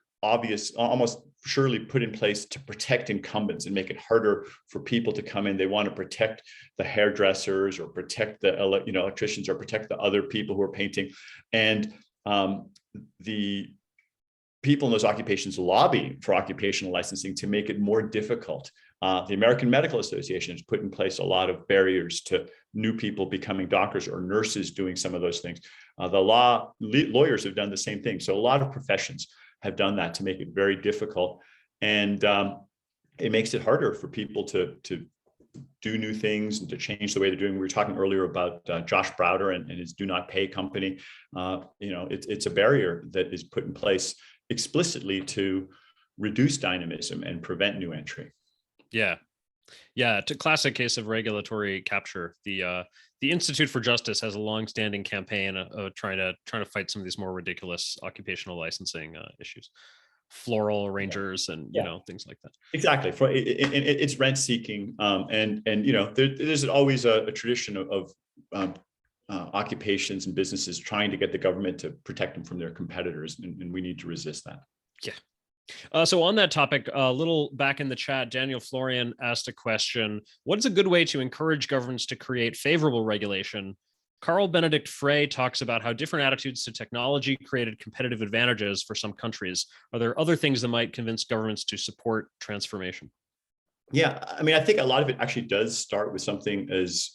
surely put in place to protect incumbents and make it harder for people to come in. They want to protect the hairdressers or protect the electricians or protect the other people who are painting. And the people in those occupations lobby for occupational licensing to make it more difficult. The American Medical Association has put in place a lot of barriers to new people becoming doctors or nurses doing some of those things. Lawyers have done the same thing. So a lot of professions have done that to make it very difficult. And it makes it harder for people to do new things and to change the way they're doing. We were talking earlier about Josh Browder and his do not pay company. It's a barrier that is put in place explicitly to reduce dynamism and prevent new entry. Yeah. It's a classic case of regulatory capture. The Institute for Justice has a long-standing campaign of trying to fight some of these more ridiculous occupational licensing issues, floral arrangers and things like that. Exactly. It's rent seeking, and there's always a tradition of occupations and businesses trying to get the government to protect them from their competitors, and we need to resist that. Yeah. So on that topic, a little back in the chat, Daniel Florian asked a question: what is a good way to encourage governments to create favorable regulation? Carl Benedict Frey talks about how different attitudes to technology created competitive advantages for some countries. Are there other things that might convince governments to support transformation? Yeah, I mean, I think a lot of it actually does start with something as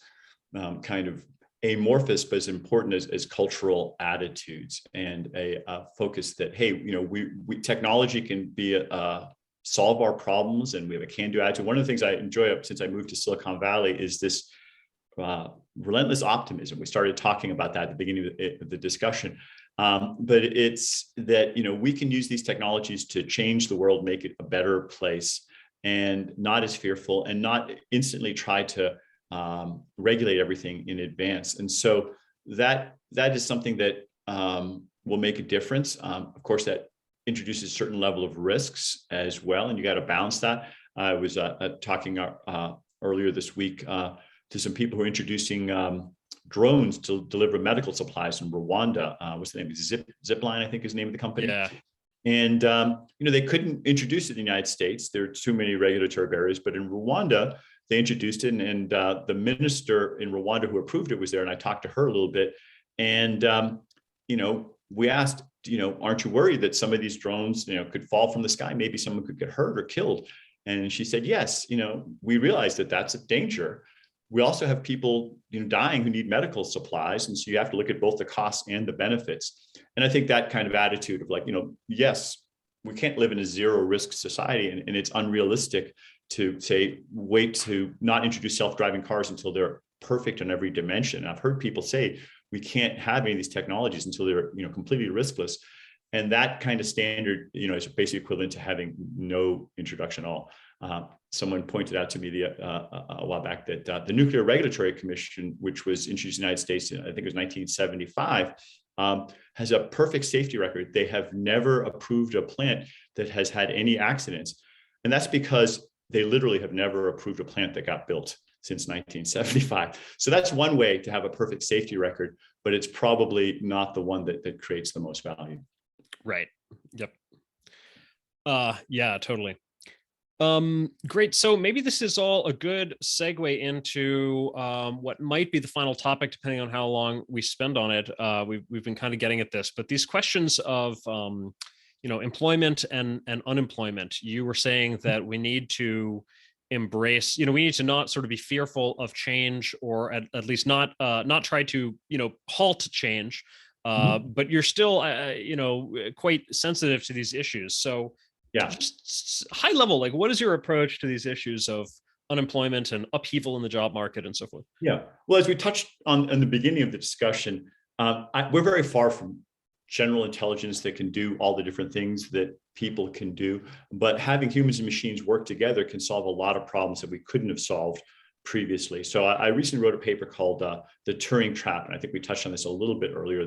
kind of amorphous, but as important as cultural attitudes and a focus that, hey, we technology can be solve our problems, and we have a can-do attitude. One of the things I enjoy since I moved to Silicon Valley is this relentless optimism. We started talking about that at the beginning of the discussion, but it's that we can use these technologies to change the world, make it a better place, and not as fearful, and not instantly try to regulate everything in advance. And so that is something that will make a difference. Of course, that introduces a certain level of risks as well, and you got to balance that. I was talking earlier this week to some people who are introducing drones to deliver medical supplies in Rwanda. What's the name? Zipline, I think, is the name of the company. Yeah. And they couldn't introduce it in the United States. There are too many regulatory barriers. But in Rwanda, they introduced it, and the minister in Rwanda who approved it was there, and I talked to her a little bit. And we asked, aren't you worried that some of these drones, could fall from the sky? Maybe someone could get hurt or killed. And she said, yes, we realize that that's a danger. We also have people dying who need medical supplies. And so you have to look at both the costs and the benefits. And I think that kind of attitude of yes, we can't live in a zero risk society, and it's unrealistic to say, wait to not introduce self-driving cars until they're perfect in every dimension. And I've heard people say, we can't have any of these technologies until they're completely riskless. And that kind of standard, is basically equivalent to having no introduction at all. Someone pointed out to me a while back that the Nuclear Regulatory Commission, which was introduced in the United States, I think it was 1975, has a perfect safety record. They have never approved a plant that has had any accidents. And that's because they literally have never approved a plant that got built since 1975. So that's one way to have a perfect safety record, but it's probably not the one that creates the most value. Right. Yep. Yeah, totally. Great. So maybe this is all a good segue into what might be the final topic, depending on how long we spend on it. We've been kind of getting at this, but these questions of employment and unemployment. You were saying that we need to embrace, we need to not sort of be fearful of change, or at least not try to halt change. But you're still quite sensitive to these issues. So yeah, just high level, what is your approach to these issues of unemployment and upheaval in the job market and so forth? Yeah, well, as we touched on in the beginning of the discussion, we're very far from general intelligence that can do all the different things that people can do, but having humans and machines work together can solve a lot of problems that we couldn't have solved previously. So I recently wrote a paper called The Turing Trap, and I think we touched on this a little bit earlier,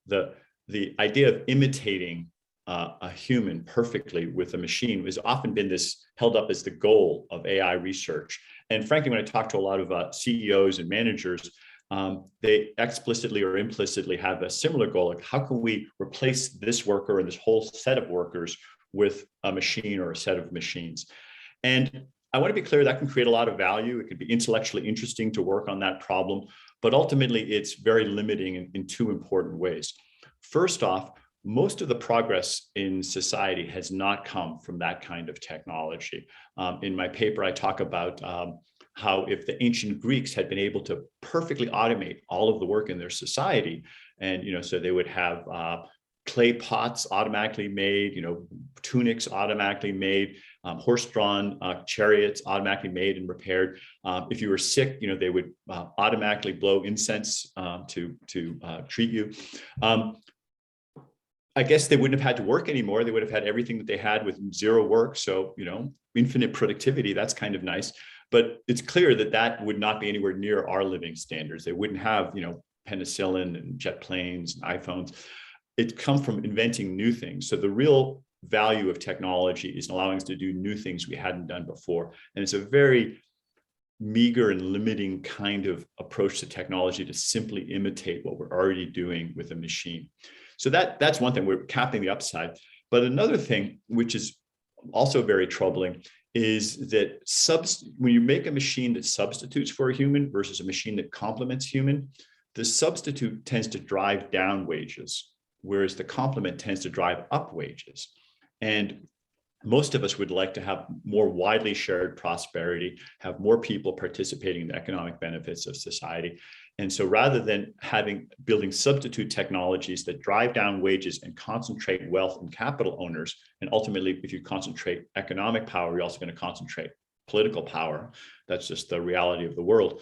that the idea of imitating a human perfectly with a machine has often been this held up as the goal of AI research. And frankly, when I talk to a lot of CEOs and managers, they explicitly or implicitly have a similar goal. Like, how can we replace this worker and this whole set of workers with a machine or a set of machines? And I want to be clear that can create a lot of value. It can be intellectually interesting to work on that problem, but ultimately it's very limiting in two important ways. First off, most of the progress in society has not come from that kind of technology. In my paper, I talk about how if the ancient Greeks had been able to perfectly automate all of the work in their society, and so they would have clay pots automatically made, tunics automatically made, horse-drawn chariots automatically made and repaired. If you were sick, they would automatically blow incense to treat you. I guess they wouldn't have had to work anymore. They would have had everything that they had with zero work. So, infinite productivity, that's kind of nice. But it's clear that that would not be anywhere near our living standards. They wouldn't have, penicillin and jet planes and iPhones. It comes from inventing new things. So the real value of technology is allowing us to do new things we hadn't done before. And it's a very meager and limiting kind of approach to technology to simply imitate what we're already doing with a machine. So that's one thing, we're capping the upside. But another thing, which is also very troubling, is that when you make a machine that substitutes for a human versus a machine that complements human, the substitute tends to drive down wages, whereas the complement tends to drive up wages. And most of us would like to have more widely shared prosperity, have more people participating in the economic benefits of society. And so rather than building substitute technologies that drive down wages and concentrate wealth in capital owners, and ultimately, if you concentrate economic power, you're also going to concentrate political power. That's just the reality of the world.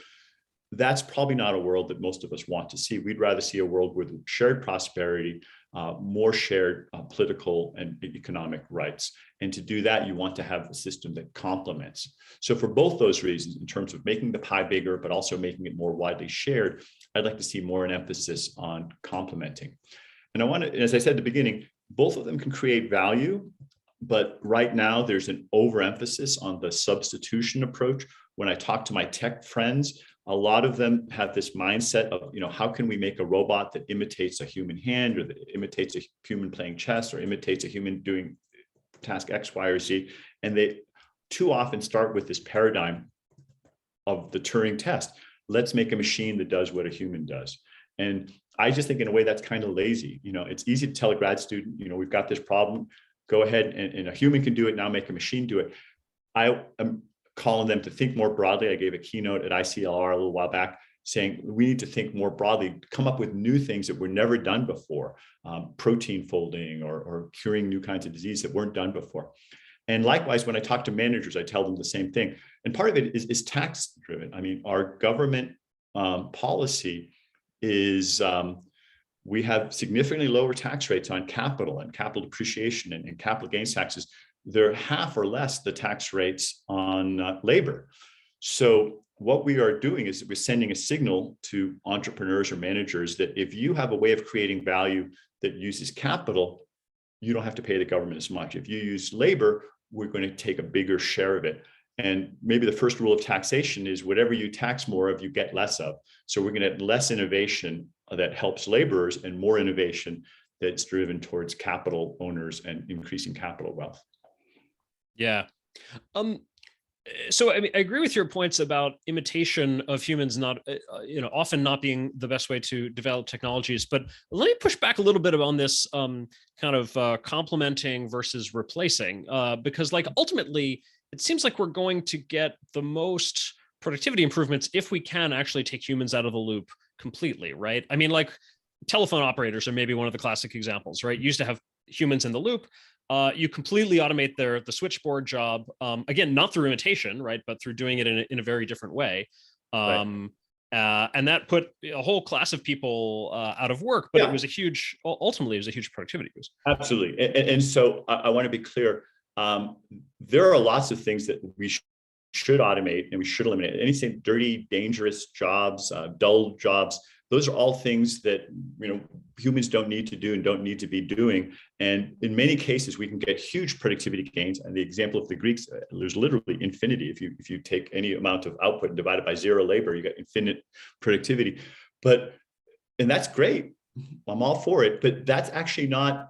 That's probably not a world that most of us want to see. We'd rather see a world with shared prosperity, more shared political and economic rights. And to do that, you want to have a system that complements. So for both those reasons, in terms of making the pie bigger, but also making it more widely shared, I'd like to see more an emphasis on complementing. And I want to, as I said at the beginning, both of them can create value, but right now there's an overemphasis on the substitution approach. When I talk to my tech friends, a lot of them have this mindset of, how can we make a robot that imitates a human hand, or that imitates a human playing chess, or imitates a human doing task X, Y, or Z. And they too often start with this paradigm of the Turing test. Let's make a machine that does what a human does. And I just think in a way that's kind of lazy. It's easy to tell a grad student, we've got this problem, go ahead and a human can do it, now make a machine do it. I am calling them to think more broadly. I gave a keynote at ICLR a little while back saying we need to think more broadly, come up with new things that were never done before, protein folding or curing new kinds of disease that weren't done before. And likewise, when I talk to managers, I tell them the same thing. And part of it is tax driven. I mean, our government policy is we have significantly lower tax rates on capital and capital depreciation and capital gains taxes. They're half or less the tax rates on labor. So what we are doing is we're sending a signal to entrepreneurs or managers that if you have a way of creating value that uses capital, you don't have to pay the government as much. If you use labor, we're going to take a bigger share of it. And maybe the first rule of taxation is whatever you tax more of, you get less of. So we're going to have less innovation that helps laborers and more innovation that's driven towards capital owners and increasing capital wealth. Yeah. So I agree with your points about imitation of humans not, often not being the best way to develop technologies. But let me push back a little bit on this kind of complementing versus replacing, because ultimately it seems like we're going to get the most productivity improvements if we can actually take humans out of the loop completely, right? I mean, telephone operators are maybe one of the classic examples, right? You used to have humans in the loop. You completely automate the switchboard job, again, not through imitation, right, but through doing it in a very different way. Right. And that put a whole class of people out of work, but ultimately it was a huge productivity boost. Absolutely. And so I want to be clear. There are lots of things that we should automate and we should eliminate. Anything dirty, dangerous jobs, dull jobs, those are all things that, humans don't need to do and don't need to be doing. And in many cases, we can get huge productivity gains. And the example of the Greeks, there's literally infinity. If you take any amount of output and divide it by zero labor, you get infinite productivity. And that's great. I'm all for it, but that's actually not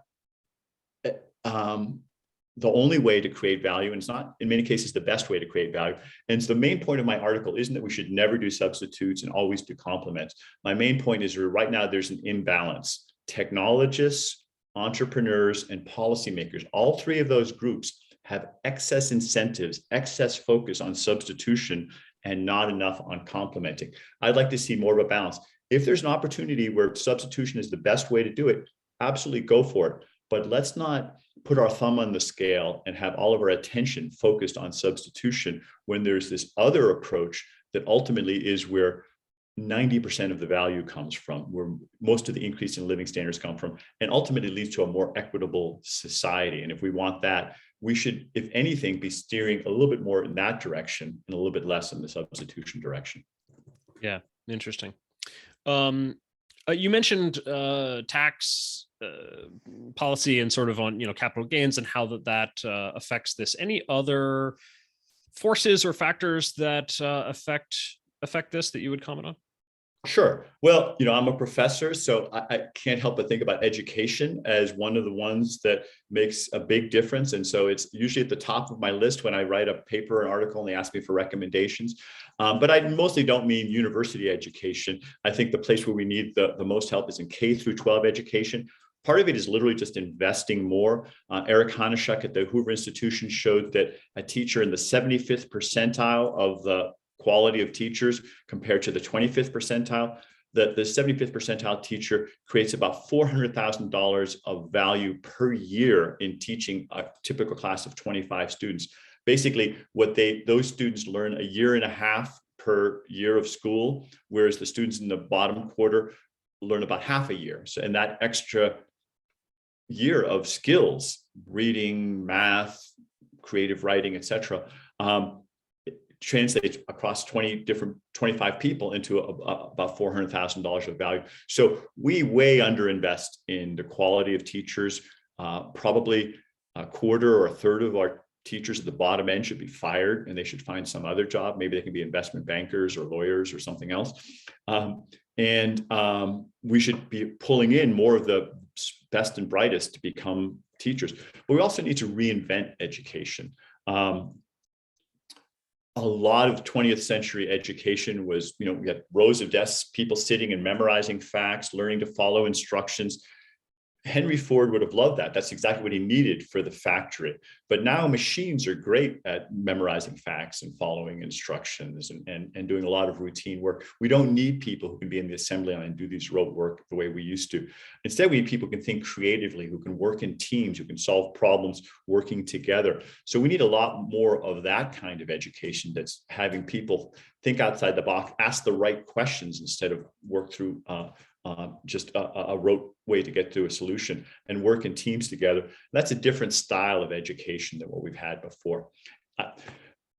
the only way to create value. And it's not, in many cases, the best way to create value. And so the main point of my article isn't that we should never do substitutes and always do complements. My main point is right now there's an imbalance. Technologists, entrepreneurs, and policymakers, all three of those groups have excess incentives, excess focus on substitution, and not enough on complementing. I'd like to see more of a balance. If there's an opportunity where substitution is the best way to do it, absolutely go for it. But let's not put our thumb on the scale and have all of our attention focused on substitution when there's this other approach that ultimately is where 90% of the value comes from, where most of the increase in living standards come from, and ultimately leads to a more equitable society. And if we want that, we should, if anything, be steering a little bit more in that direction and a little bit less in the substitution direction. Yeah, interesting. You mentioned tax policy and sort of on capital gains and how that affects this. Any other forces or factors that affect this that you would comment on? Sure. Well, I'm a professor, so I can't help but think about education as one of the ones that makes a big difference. And so it's usually at the top of my list when I write a paper or an article and they ask me for recommendations. But I mostly don't mean university education. I think the place where we need the most help is in K through 12 education. Part of it is literally just investing more. Eric Hanishuk at the Hoover Institution showed that a teacher in the 75th percentile of the quality of teachers compared to the 25th percentile, the 75th percentile teacher creates about $400,000 of value per year in teaching a typical class of 25 students. Basically, those students learn a year and a half per year of school, whereas the students in the bottom quarter learn about half a year. So, and that extra year of skills, reading, math, creative writing, etc., translates across 25 people into about $400,000 of value. So we way underinvest in the quality of teachers. Probably a quarter or a third of our teachers at the bottom end should be fired and they should find some other job. Maybe they can be investment bankers or lawyers or something else. We should be pulling in more of the best and brightest to become teachers. But we also need to reinvent education. A lot of 20th century education was, we had rows of desks, people sitting and memorizing facts, learning to follow instructions. Henry Ford would have loved that. That's exactly what he needed for the factory. But now machines are great at memorizing facts and following instructions and doing a lot of routine work. We don't need people who can be in the assembly line and do these rote work the way we used to. Instead, we need people who can think creatively, who can work in teams, who can solve problems working together. So we need a lot more of that kind of education that's having people think outside the box, ask the right questions instead of work through just a rote way to get to a solution, and work in teams together. That's a different style of education than what we've had before. We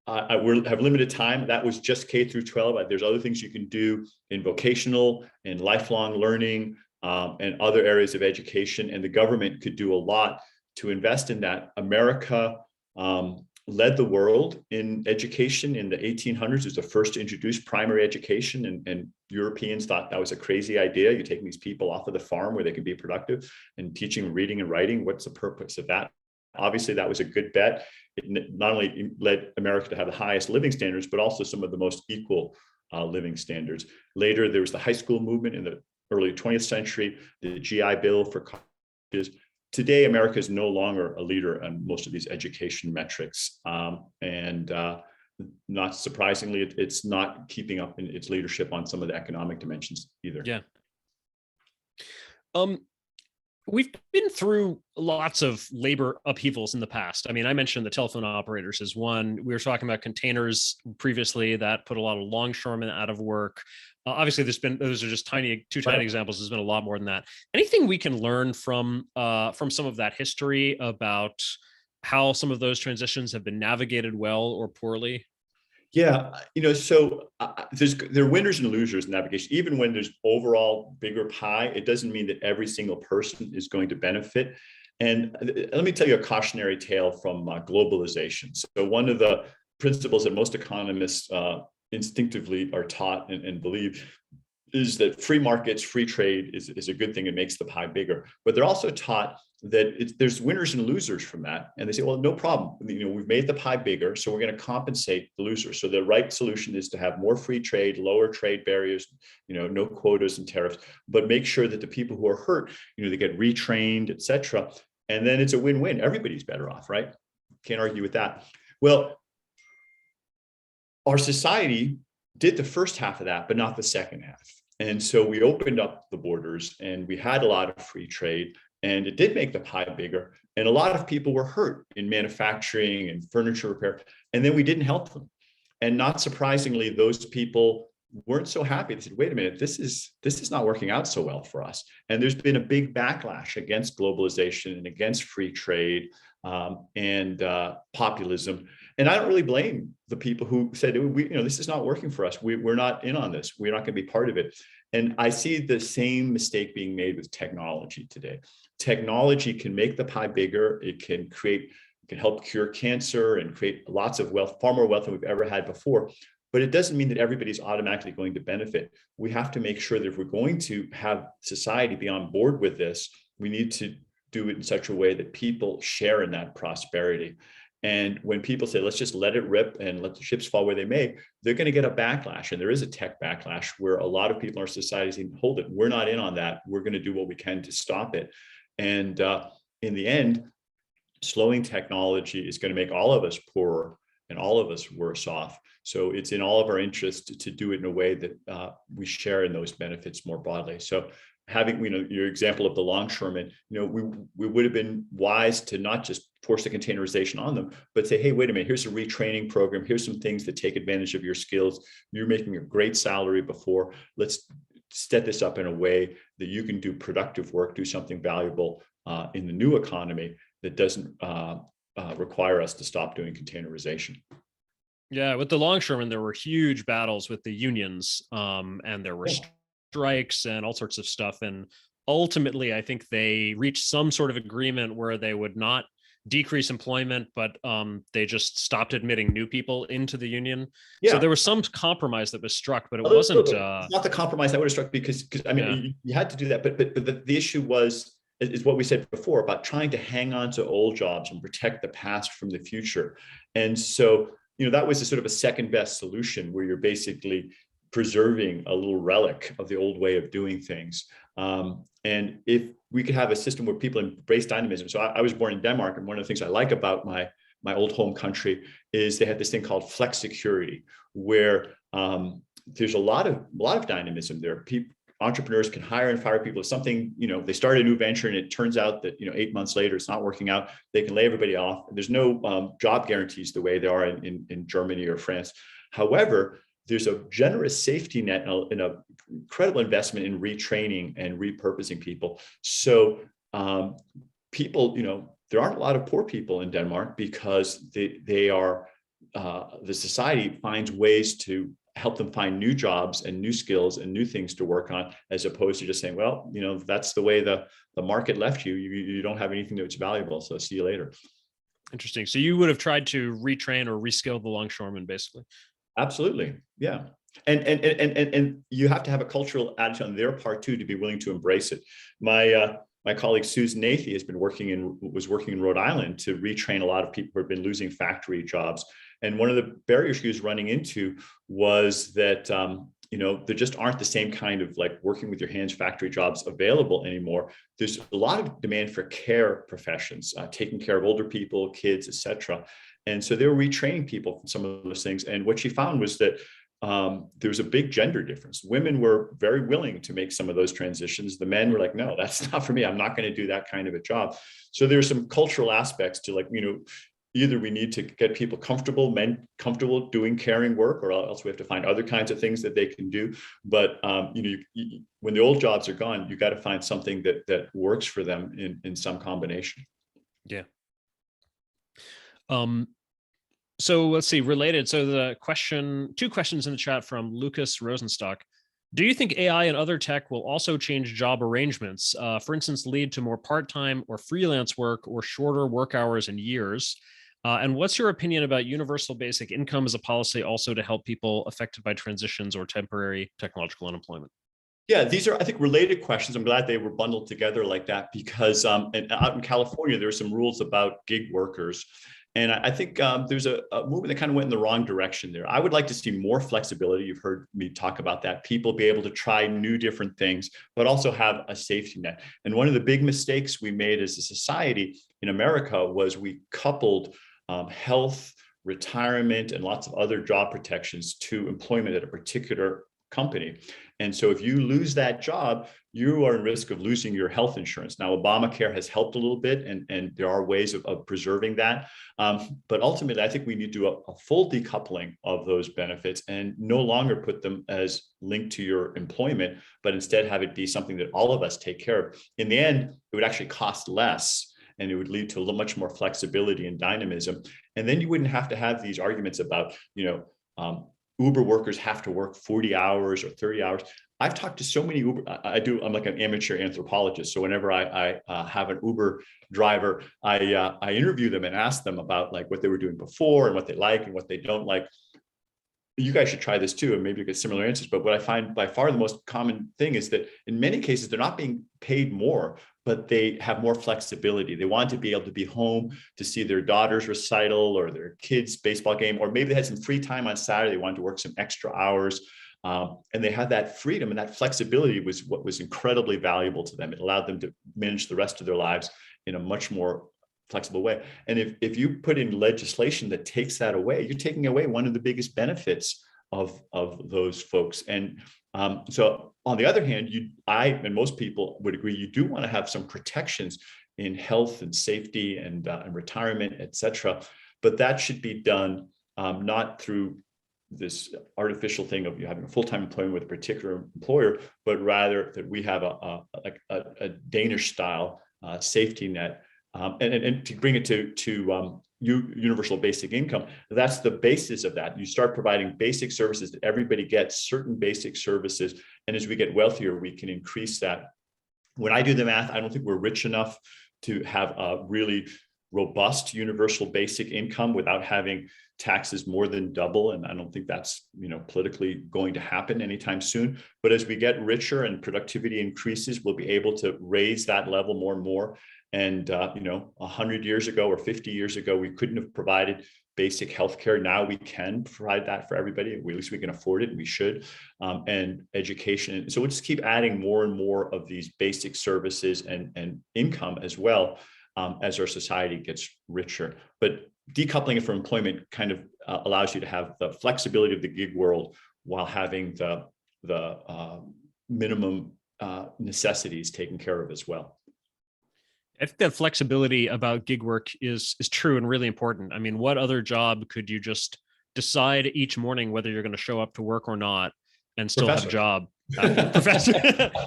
have limited time. That was just K through 12. There's other things you can do in vocational and lifelong learning and other areas of education, and the government could do a lot to invest in that. America led the world in education in the 1800s. It was the first to introduce primary education, and Europeans thought that was a crazy idea. You're taking these people off of the farm where they can be productive and teaching reading and writing. What's the purpose of that? Obviously, that was a good bet. It not only led America to have the highest living standards, but also some of the most equal living standards. Later, there was the high school movement in the early 20th century, the GI Bill for colleges. Today, America is no longer a leader on most of these education metrics. Not surprisingly, it's not keeping up in its leadership on some of the economic dimensions either. Yeah. We've been through lots of labor upheavals in the past. I mean, I mentioned the telephone operators as one. We were talking about containers previously that put a lot of longshoremen out of work. Obviously, those are just two tiny examples. There's been a lot more than that. Anything we can learn from some of that history about how some of those transitions have been navigated well or poorly? Yeah, so there are winners and losers in navigation. Even when there's overall bigger pie, it doesn't mean that every single person is going to benefit. And let me tell you a cautionary tale from globalization. So one of the principles that most economists instinctively are taught and believe is that free markets, free trade is a good thing. It makes the pie bigger. But they're also taught that there's winners and losers from that. And they say, well, no problem. We've made the pie bigger, so we're going to compensate the losers. So the right solution is to have more free trade, lower trade barriers, no quotas and tariffs, but make sure that the people who are hurt, they get retrained, et cetera. And then it's a win-win. Everybody's better off, right? Can't argue with that. Well, our society did the first half of that, but not the second half. And so we opened up the borders and we had a lot of free trade, and it did make the pie bigger. And a lot of people were hurt in manufacturing and furniture repair. And then we didn't help them. And not surprisingly, those people weren't so happy. They said, wait a minute, this is not working out so well for us. And there's been a big backlash against globalization and against free trade and populism. And I don't really blame the people who said, this is not working for us. We're not in on this. We're not going to be part of it. And I see the same mistake being made with technology today. Technology can make the pie bigger. It can help cure cancer and create lots of wealth, far more wealth than we've ever had before. But it doesn't mean that everybody's automatically going to benefit. We have to make sure that if we're going to have society be on board with this, we need to do it in such a way that people share in that prosperity. And when people say, let's just let it rip and let the chips fall where they may, they're going to get a backlash. And there is a tech backlash where a lot of people in our society say, hold it, we're not in on that. We're going to do what we can to stop it. And in the end, slowing technology is going to make all of us poorer and all of us worse off. So it's in all of our interest to do it in a way that we share in those benefits more broadly. So having, your example of the longshoremen, we would have been wise to not just force the containerization on them, but say, hey, wait a minute, here's a retraining program. Here's some things that take advantage of your skills. You're making a great salary before. Let's set this up in a way that you can do productive work, do something valuable in the new economy that doesn't require us to stop doing containerization. Yeah, with the longshoremen, there were huge battles with the unions, and there were strikes and all sorts of stuff. And ultimately, I think they reached some sort of agreement where they would not decrease employment, but they just stopped admitting new people into the union. Yeah. So there was some compromise that was struck, but it wasn't not the compromise that would have struck, because I mean, you had to do that. But the issue is what we said before about trying to hang on to old jobs and protect the past from the future. And so, that was a sort of a second best solution where you're basically preserving a little relic of the old way of doing things. And if we could have a system where people embrace dynamism. So I was born in Denmark, and one of the things I like about my old home country is they had this thing called flex security, where there's a lot of dynamism there. Entrepreneurs can hire and fire people. If something, they start a new venture and it turns out that, 8 months later, it's not working out, they can lay everybody off. There's no job guarantees the way there are in Germany or France. However, there's a generous safety net and an incredible investment in retraining and repurposing people. So people, there aren't a lot of poor people in Denmark because they are, the society finds ways to help them find new jobs and new skills and new things to work on, as opposed to just saying, well, that's the way the market left you. You don't have anything that's valuable, so see you later. Interesting. So you would have tried to retrain or reskill the longshoremen, basically. Absolutely. Yeah. And you have to have a cultural attitude on their part too, to be willing to embrace it. My colleague Susan Nathy was working in Rhode Island to retrain a lot of people who have been losing factory jobs. And one of the barriers she was running into was that there just aren't the same kind of like working with your hands factory jobs available anymore. There's a lot of demand for care professions, taking care of older people, kids, etc. And so they were retraining people from some of those things. And what she found was that there was a big gender difference. Women were very willing to make some of those transitions. The men were like, no, that's not for me. I'm not going to do that kind of a job. So there's some cultural aspects to either we need to get people men comfortable doing caring work, or else we have to find other kinds of things that they can do. But when the old jobs are gone, you got to find something that works for them in some combination. Yeah. So let's see, related. So two questions in the chat from Lucas Rosenstock. Do you think AI and other tech will also change job arrangements? For instance, lead to more part-time or freelance work or shorter work hours and years? And what's your opinion about universal basic income as a policy also to help people affected by transitions or temporary technological unemployment? Yeah, these are, I think, related questions. I'm glad they were bundled together like that because out in California, there are some rules about gig workers. And I think there's a movement that kind of went in the wrong direction there. I would like to see more flexibility. You've heard me talk about that. People be able to try new different things, but also have a safety net. And one of the big mistakes we made as a society in America was we coupled health, retirement, and lots of other job protections to employment at a particular company. And so if you lose that job, you are at risk of losing your health insurance. Now, Obamacare has helped a little bit, and there are ways of preserving that. But ultimately, I think we need to do a full decoupling of those benefits and no longer put them as linked to your employment, but instead have it be something that all of us take care of. In the end, it would actually cost less, and it would lead to much more flexibility and dynamism. And then you wouldn't have to have these arguments about, Uber workers have to work 40 hours or 30 hours. I've talked to so many Uber, I'm like an amateur anthropologist. So whenever I have an Uber driver, I interview them and ask them about like what they were doing before and what they like and what they don't like. You guys should try this too, and maybe you get similar answers. But what I find by far the most common thing is that in many cases, they're not being paid more, but they have more flexibility. They want to be able to be home to see their daughter's recital or their kids' baseball game, or maybe they had some free time on Saturday. They wanted to work some extra hours. And they had that freedom, and that flexibility was what was incredibly valuable to them. It allowed them to manage the rest of their lives in a much more flexible way. And if you put in legislation that takes that away, you're taking away one of the biggest benefits of those folks. And so on the other hand, I and most people would agree, you do want to have some protections in health and safety and retirement, et cetera. But that should be done not through this artificial thing of you having a full-time employment with a particular employer, but rather that we have a Danish style safety net. And to bring it to universal basic income, that's the basis of that. You start providing basic services that everybody gets, certain basic services. And as we get wealthier, we can increase that. When I do the math, I don't think we're rich enough to have a really robust universal basic income without having taxes more than double. And I don't think that's politically going to happen anytime soon. But as we get richer and productivity increases, we'll be able to raise that level more and more. And 100 years ago or 50 years ago, we couldn't have provided basic healthcare. Now we can provide that for everybody. At least we can afford it, and we should. And education. So we'll just keep adding more and more of these basic services and income as well as our society gets richer. But decoupling it from employment kind of allows you to have the flexibility of the gig world while having the minimum necessities taken care of as well. I think that flexibility about gig work is true and really important. I mean, what other job could you just decide each morning whether you're going to show up to work or not and still have a job? Professor,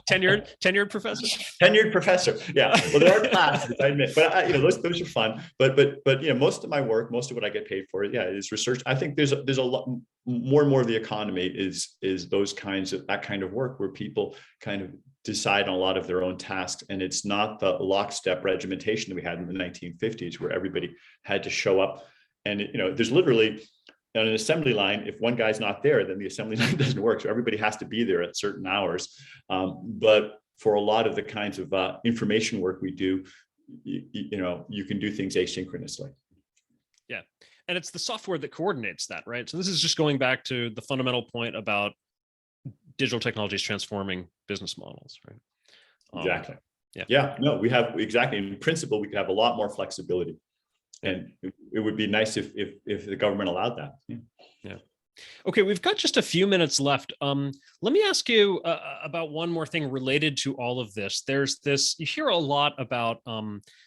tenured professor. Tenured professor. Yeah. Well, there are classes, I admit, but those are fun. But most of my work, most of what I get paid for, is research. I think there's a lot more and more of the economy is that kind of work where people kind of decide on a lot of their own tasks, and it's not the lockstep regimentation that we had in the 1950s where everybody had to show up. And there's literally on an assembly line, if one guy's not there, then the assembly line doesn't work. So everybody has to be there at certain hours. But for a lot of the kinds of information work we do, you can do things asynchronously. Yeah. And it's the software that coordinates that, right? So this is just going back to the fundamental point about digital technologies transforming business models, right? Exactly. Yeah. No, we have exactly. In principle, we could have a lot more flexibility. And it would be nice if the government allowed that. Yeah. Okay, we've got just a few minutes left. Let me ask you about one more thing related to all of this. There's this, you hear a lot about,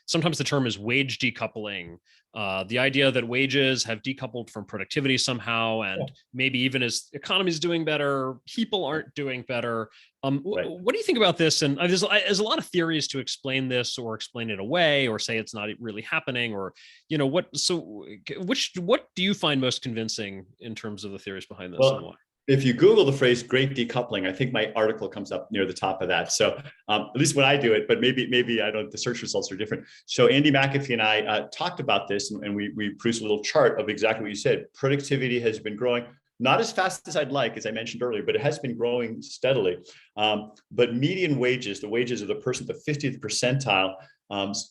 sometimes the term is wage decoupling, the idea that wages have decoupled from productivity somehow, and maybe even as economy is doing better, people aren't doing better. What do you think about this? And there's a lot of theories to explain this, or explain it away, or say it's not really happening, or what. So, what do you find most convincing in terms of the theories behind this, and why? If you Google the phrase "great decoupling," I think my article comes up near the top of that. So at least when I do it, but maybe I don't. The search results are different. So Andy McAfee and I talked about this, and we produced a little chart of exactly what you said. Productivity has been growing, not as fast as I'd like, as I mentioned earlier, but it has been growing steadily. But median wages, the wages of the person at the 50th percentile,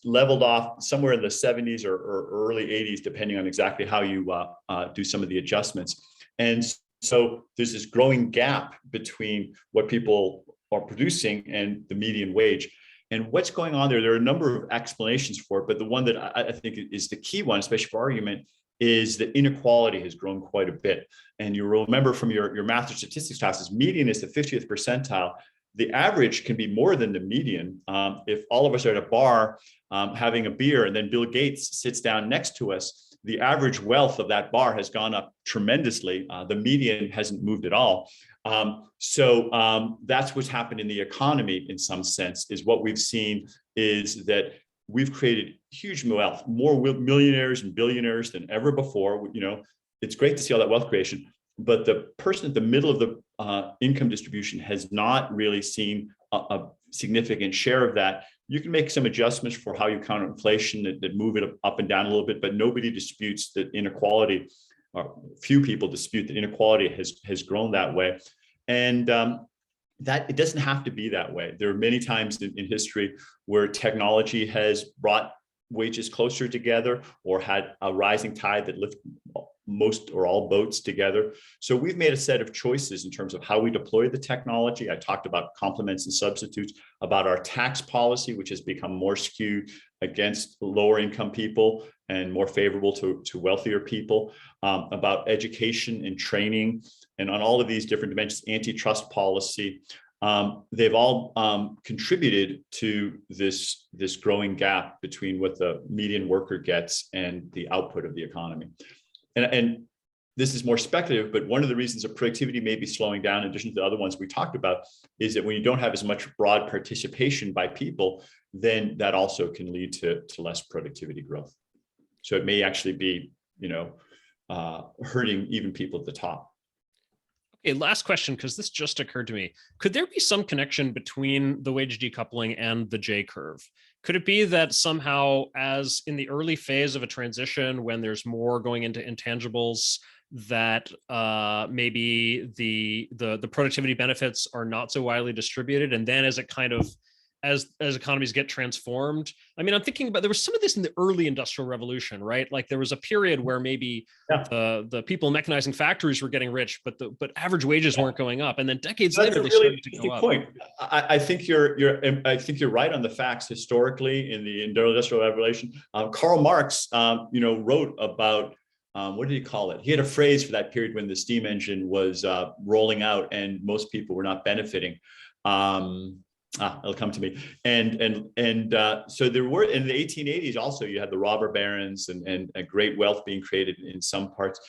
leveled off somewhere in the 70s or early 80s, depending on exactly how you do some of the adjustments. And so there's this growing gap between what people are producing and the median wage. And what's going on there? There are a number of explanations for it, but the one that I think is the key one, especially for argument, is that inequality has grown quite a bit. And you remember from your math or statistics classes, median is the 50th percentile. The average can be more than the median. If all of us are at a bar having a beer, and then Bill Gates sits down next to us, the average wealth of that bar has gone up tremendously. The median hasn't moved at all. So that's what's happened in the economy in some sense. Is what we've seen is that we've created huge wealth, more millionaires and billionaires than ever before. It's great to see all that wealth creation, but the person at the middle of the income distribution has not really seen a significant share of that. You can make some adjustments for how you counter inflation that move it up and down a little bit, but nobody disputes that inequality, or few people dispute that inequality has grown that way. And that it doesn't have to be that way. There are many times in history where technology has brought wages closer together, or had a rising tide that lifted most or all boats together. So we've made a set of choices in terms of how we deploy the technology. I talked about complements and substitutes, about our tax policy, which has become more skewed against lower income people and more favorable to wealthier people, about education and training, and on all of these different dimensions, antitrust policy. They've all contributed to this growing gap between what the median worker gets and the output of the economy. And this is more speculative, but one of the reasons that productivity may be slowing down, in addition to the other ones we talked about, is that when you don't have as much broad participation by people, then that also can lead to less productivity growth. So it may actually be, hurting even people at the top. Okay, last question, because this just occurred to me. Could there be some connection between the wage decoupling and the Jcurve? Could it be that somehow, as in the early phase of a transition, when there's more going into intangibles, that maybe the productivity benefits are not so widely distributed, and then as it kind of as economies get transformed? I mean, I'm thinking about, there was some of this in the early industrial revolution, right? Like there was a period where maybe the people mechanizing factories were getting rich, but average wages weren't going up, and then decades later they started to go up. Point. I think you're right on the facts. Historically, in the industrial revolution, Karl Marx, wrote about. What did he call it? He had a phrase for that period when the steam engine was rolling out and most people were not benefiting. It'll come to me. And so there were, in the 1880s also, you had the robber barons and a great wealth being created in some parts.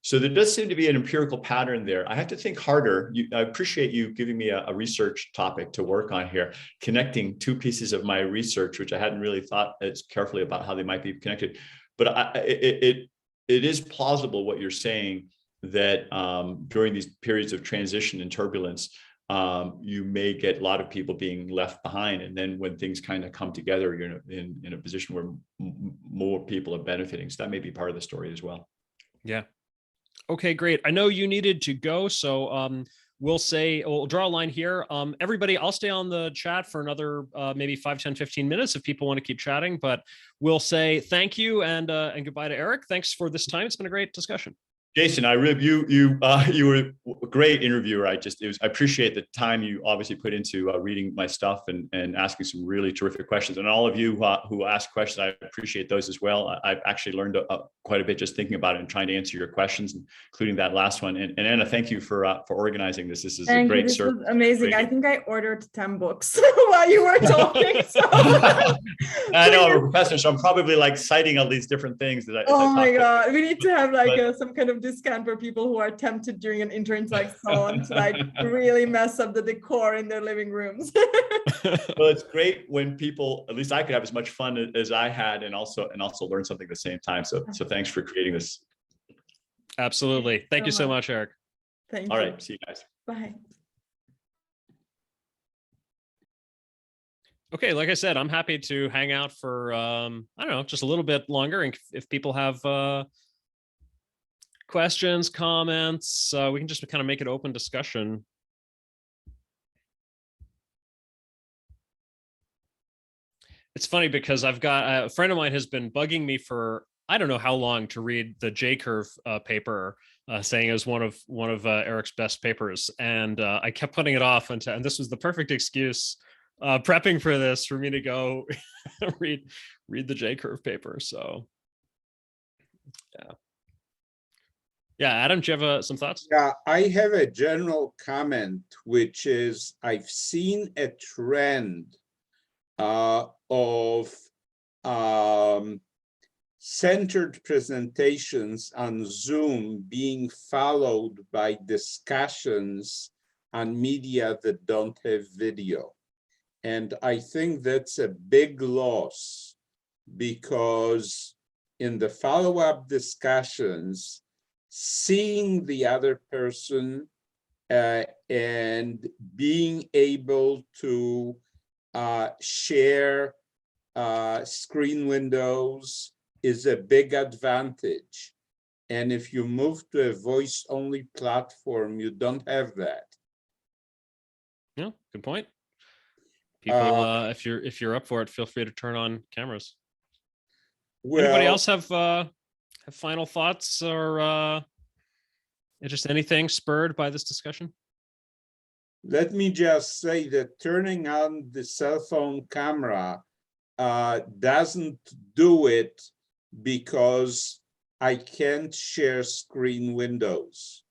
So there does seem to be an empirical pattern there. I have to think harder. I appreciate you giving me a research topic to work on here, connecting two pieces of my research, which I hadn't really thought as carefully about how they might be connected. But it is plausible what you're saying, that during these periods of transition and turbulence, you may get a lot of people being left behind. And then when things kind of come together, you're in a position where more people are benefiting. So that may be part of the story as well. Yeah. Okay, great. I know you needed to go. So we'll draw a line here. Everybody, I'll stay on the chat for another maybe 5, 10, 15 minutes if people want to keep chatting, but we'll say thank you and goodbye to Erik. Thanks for this time. It's been a great discussion. Jason, you were a great interviewer. I appreciate the time you obviously put into reading my stuff and asking some really terrific questions. And all of you who asked questions, I appreciate those as well. I've actually learned quite a bit just thinking about it and trying to answer your questions, including that last one. And Anna, thank you for organizing this. This is a great service. This was amazing. I think I ordered 10 books while you were talking. So. I know I'm a professor, so I'm probably like citing all these different things that I. Oh my God, we need to have like some kind of discount for people who are tempted during an interact salon to like really mess up the decor in their living rooms. Well, it's great when people, at least I could have as much fun as I had, and also learn something at the same time. So thanks for creating this. Absolutely. Thank you so much, Erik. Thank you. All right, see you guys. Bye. Okay, like I said, I'm happy to hang out for I don't know, just a little bit longer. And if people have questions, comments, we can just kind of make it open discussion. It's funny because I've got a friend of mine has been bugging me for I don't know how long to read the Jcurve paper, saying it was one of Erik's best papers, and I kept putting it off until, and this was the perfect excuse, prepping for this, for me to go read the Jcurve paper. So yeah, Adam, do you have some thoughts? Yeah, I have a general comment, which is I've seen a trend of centered presentations on Zoom being followed by discussions on media that don't have video. And I think that's a big loss, because in the follow-up discussions, seeing the other person and being able to share screen windows is a big advantage. And if you move to a voice-only platform, you don't have that. Yeah, good point. People, if you're up for it, feel free to turn on cameras. Well, anybody else have final thoughts or just anything spurred by this discussion? Let me just say that turning on the cell phone camera doesn't do it because I can't share screen windows,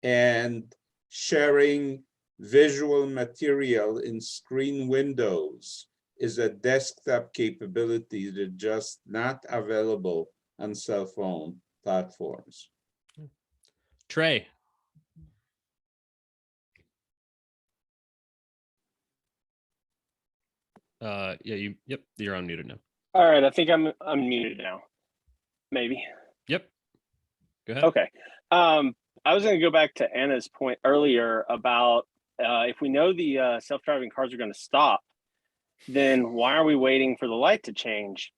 and sharing visual material in screen windows is a desktop capability that's just not available on cell phone platforms. Trey. Yeah, yep, you're unmuted now. All right, I think I'm unmuted now. Maybe. Yep. Go ahead. Okay. I was going to go back to Anna's point earlier about if we know the self-driving cars are going to stop, then why are we waiting for the light to change?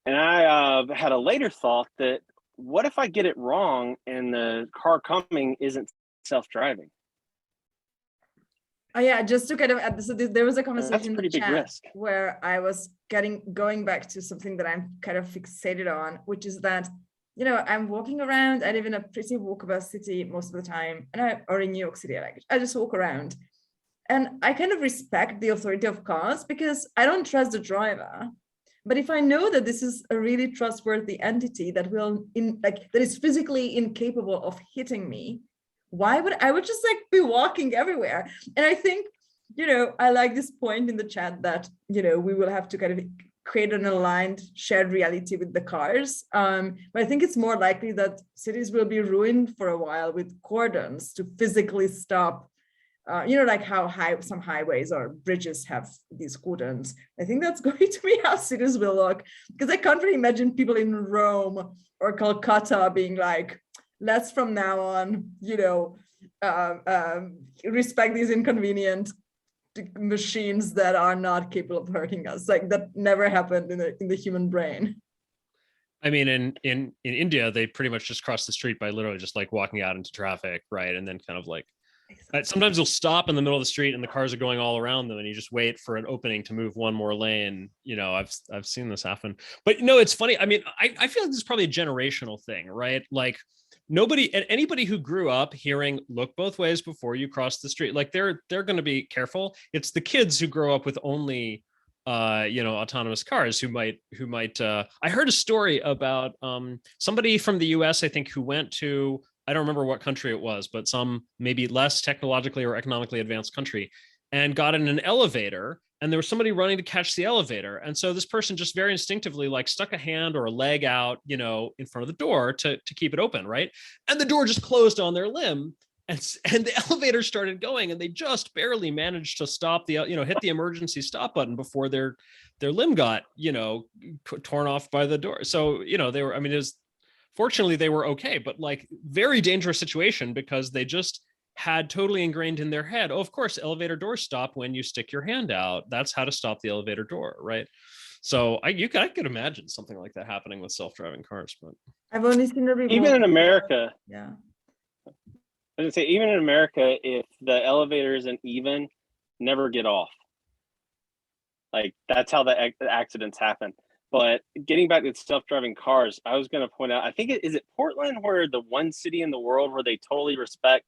And I had a later thought that what if I get it wrong and the car coming isn't self-driving? Oh yeah, just to kind of so there was a conversation in the chat risk. where I was going back to something that I'm kind of fixated on, which is that, you know, I'm walking around. I live in a pretty walkable city most of the time, or in New York City. I just walk around, and I kind of respect the authority of cars because I don't trust the driver. But if I know that this is a really trustworthy entity that that is physically incapable of hitting me, why would I would just like be walking everywhere? And I think, you know, I like this point in the chat that, you know, we will have to kind of create an aligned shared reality with the cars. But I think it's more likely that cities will be ruined for a while with cordons to physically stop, you know, like how some highways or bridges have these cordons. I think that's going to be how cities will look, because I can't really imagine people in Rome or Calcutta being like, let's from now on, you know, respect these inconvenient machines that are not capable of hurting us. Like that never happened in the human brain. I mean, in India, they pretty much just cross the street by literally just like walking out into traffic, right? And then kind of like, sometimes you'll stop in the middle of the street and the cars are going all around them, and you just wait for an opening to move one more lane. You know, I've seen this happen. But no, it's funny. I mean, I feel like this is probably a generational thing, right? Like anybody who grew up hearing "look both ways before you cross the street," like they're going to be careful. It's the kids who grow up with only you know, autonomous cars who might I heard a story about somebody from the US, I think, who went to, I don't remember what country it was, but some maybe less technologically or economically advanced country, and got in an elevator and there was somebody running to catch the elevator. And so this person just very instinctively like stuck a hand or a leg out, you know, in front of the door to keep it open, right? And the door just closed on their limb. And the elevator started going, and they just barely managed to stop the, you know, hit the emergency stop button before their limb got, you know, torn off by the door. So, you know, they were, I mean, fortunately they were okay, but like very dangerous situation because they just had totally ingrained in their head, oh, of course, elevator doors stop when you stick your hand out. That's how to stop the elevator door, right? So I could imagine something like that happening with self-driving cars, but I've only seen the Even in America, yeah. I was gonna say, even in America, if the elevator isn't even, never get off. Like that's how the accidents happen. But getting back to self-driving cars, I was going to point out, I think is it Portland, where the one city in the world where they totally respect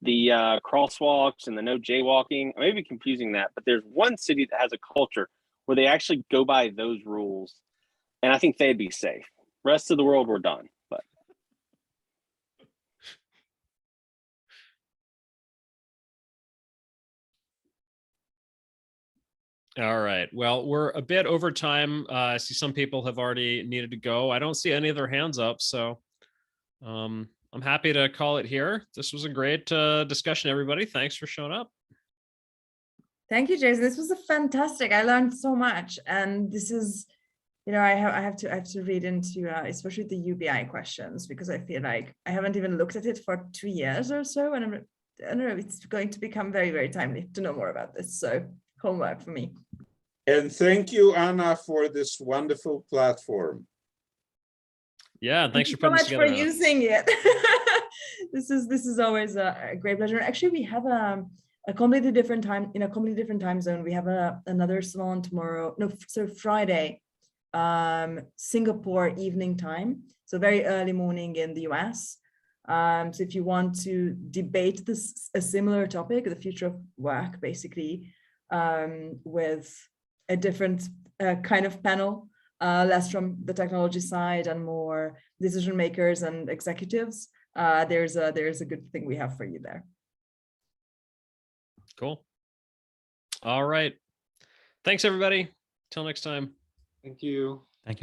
the crosswalks and the no jaywalking. I may be confusing that, but there's one city that has a culture where they actually go by those rules, and I think they'd be safe. Rest of the world, we're done. But all right. Well, we're a bit over time. I see some people have already needed to go. I don't see any other hands up, so I'm happy to call it here. This was a great discussion, everybody. Thanks for showing up. Thank you, Jason. This was a fantastic. I learned so much, and this is, you know, I have to read into especially the UBI questions, because I feel like I haven't even looked at it for 2 years or so, and I don't know, it's going to become very, very timely to know more about this. So homework for me. And thank you, Anna, for this wonderful platform. Yeah, thanks for putting putting so this much together. for using it. This is always a great pleasure. Actually, we have a completely different time, in a completely different time zone. We have another salon tomorrow. No, so Friday, Singapore evening time. So very early morning in the US. So if you want to debate a similar topic, the future of work, basically, with a different kind of panel, less from the technology side and more decision makers and executives, there's a good thing we have for you there. Cool. All right. Thanks, everybody. Till next time. Thank you. Thank you.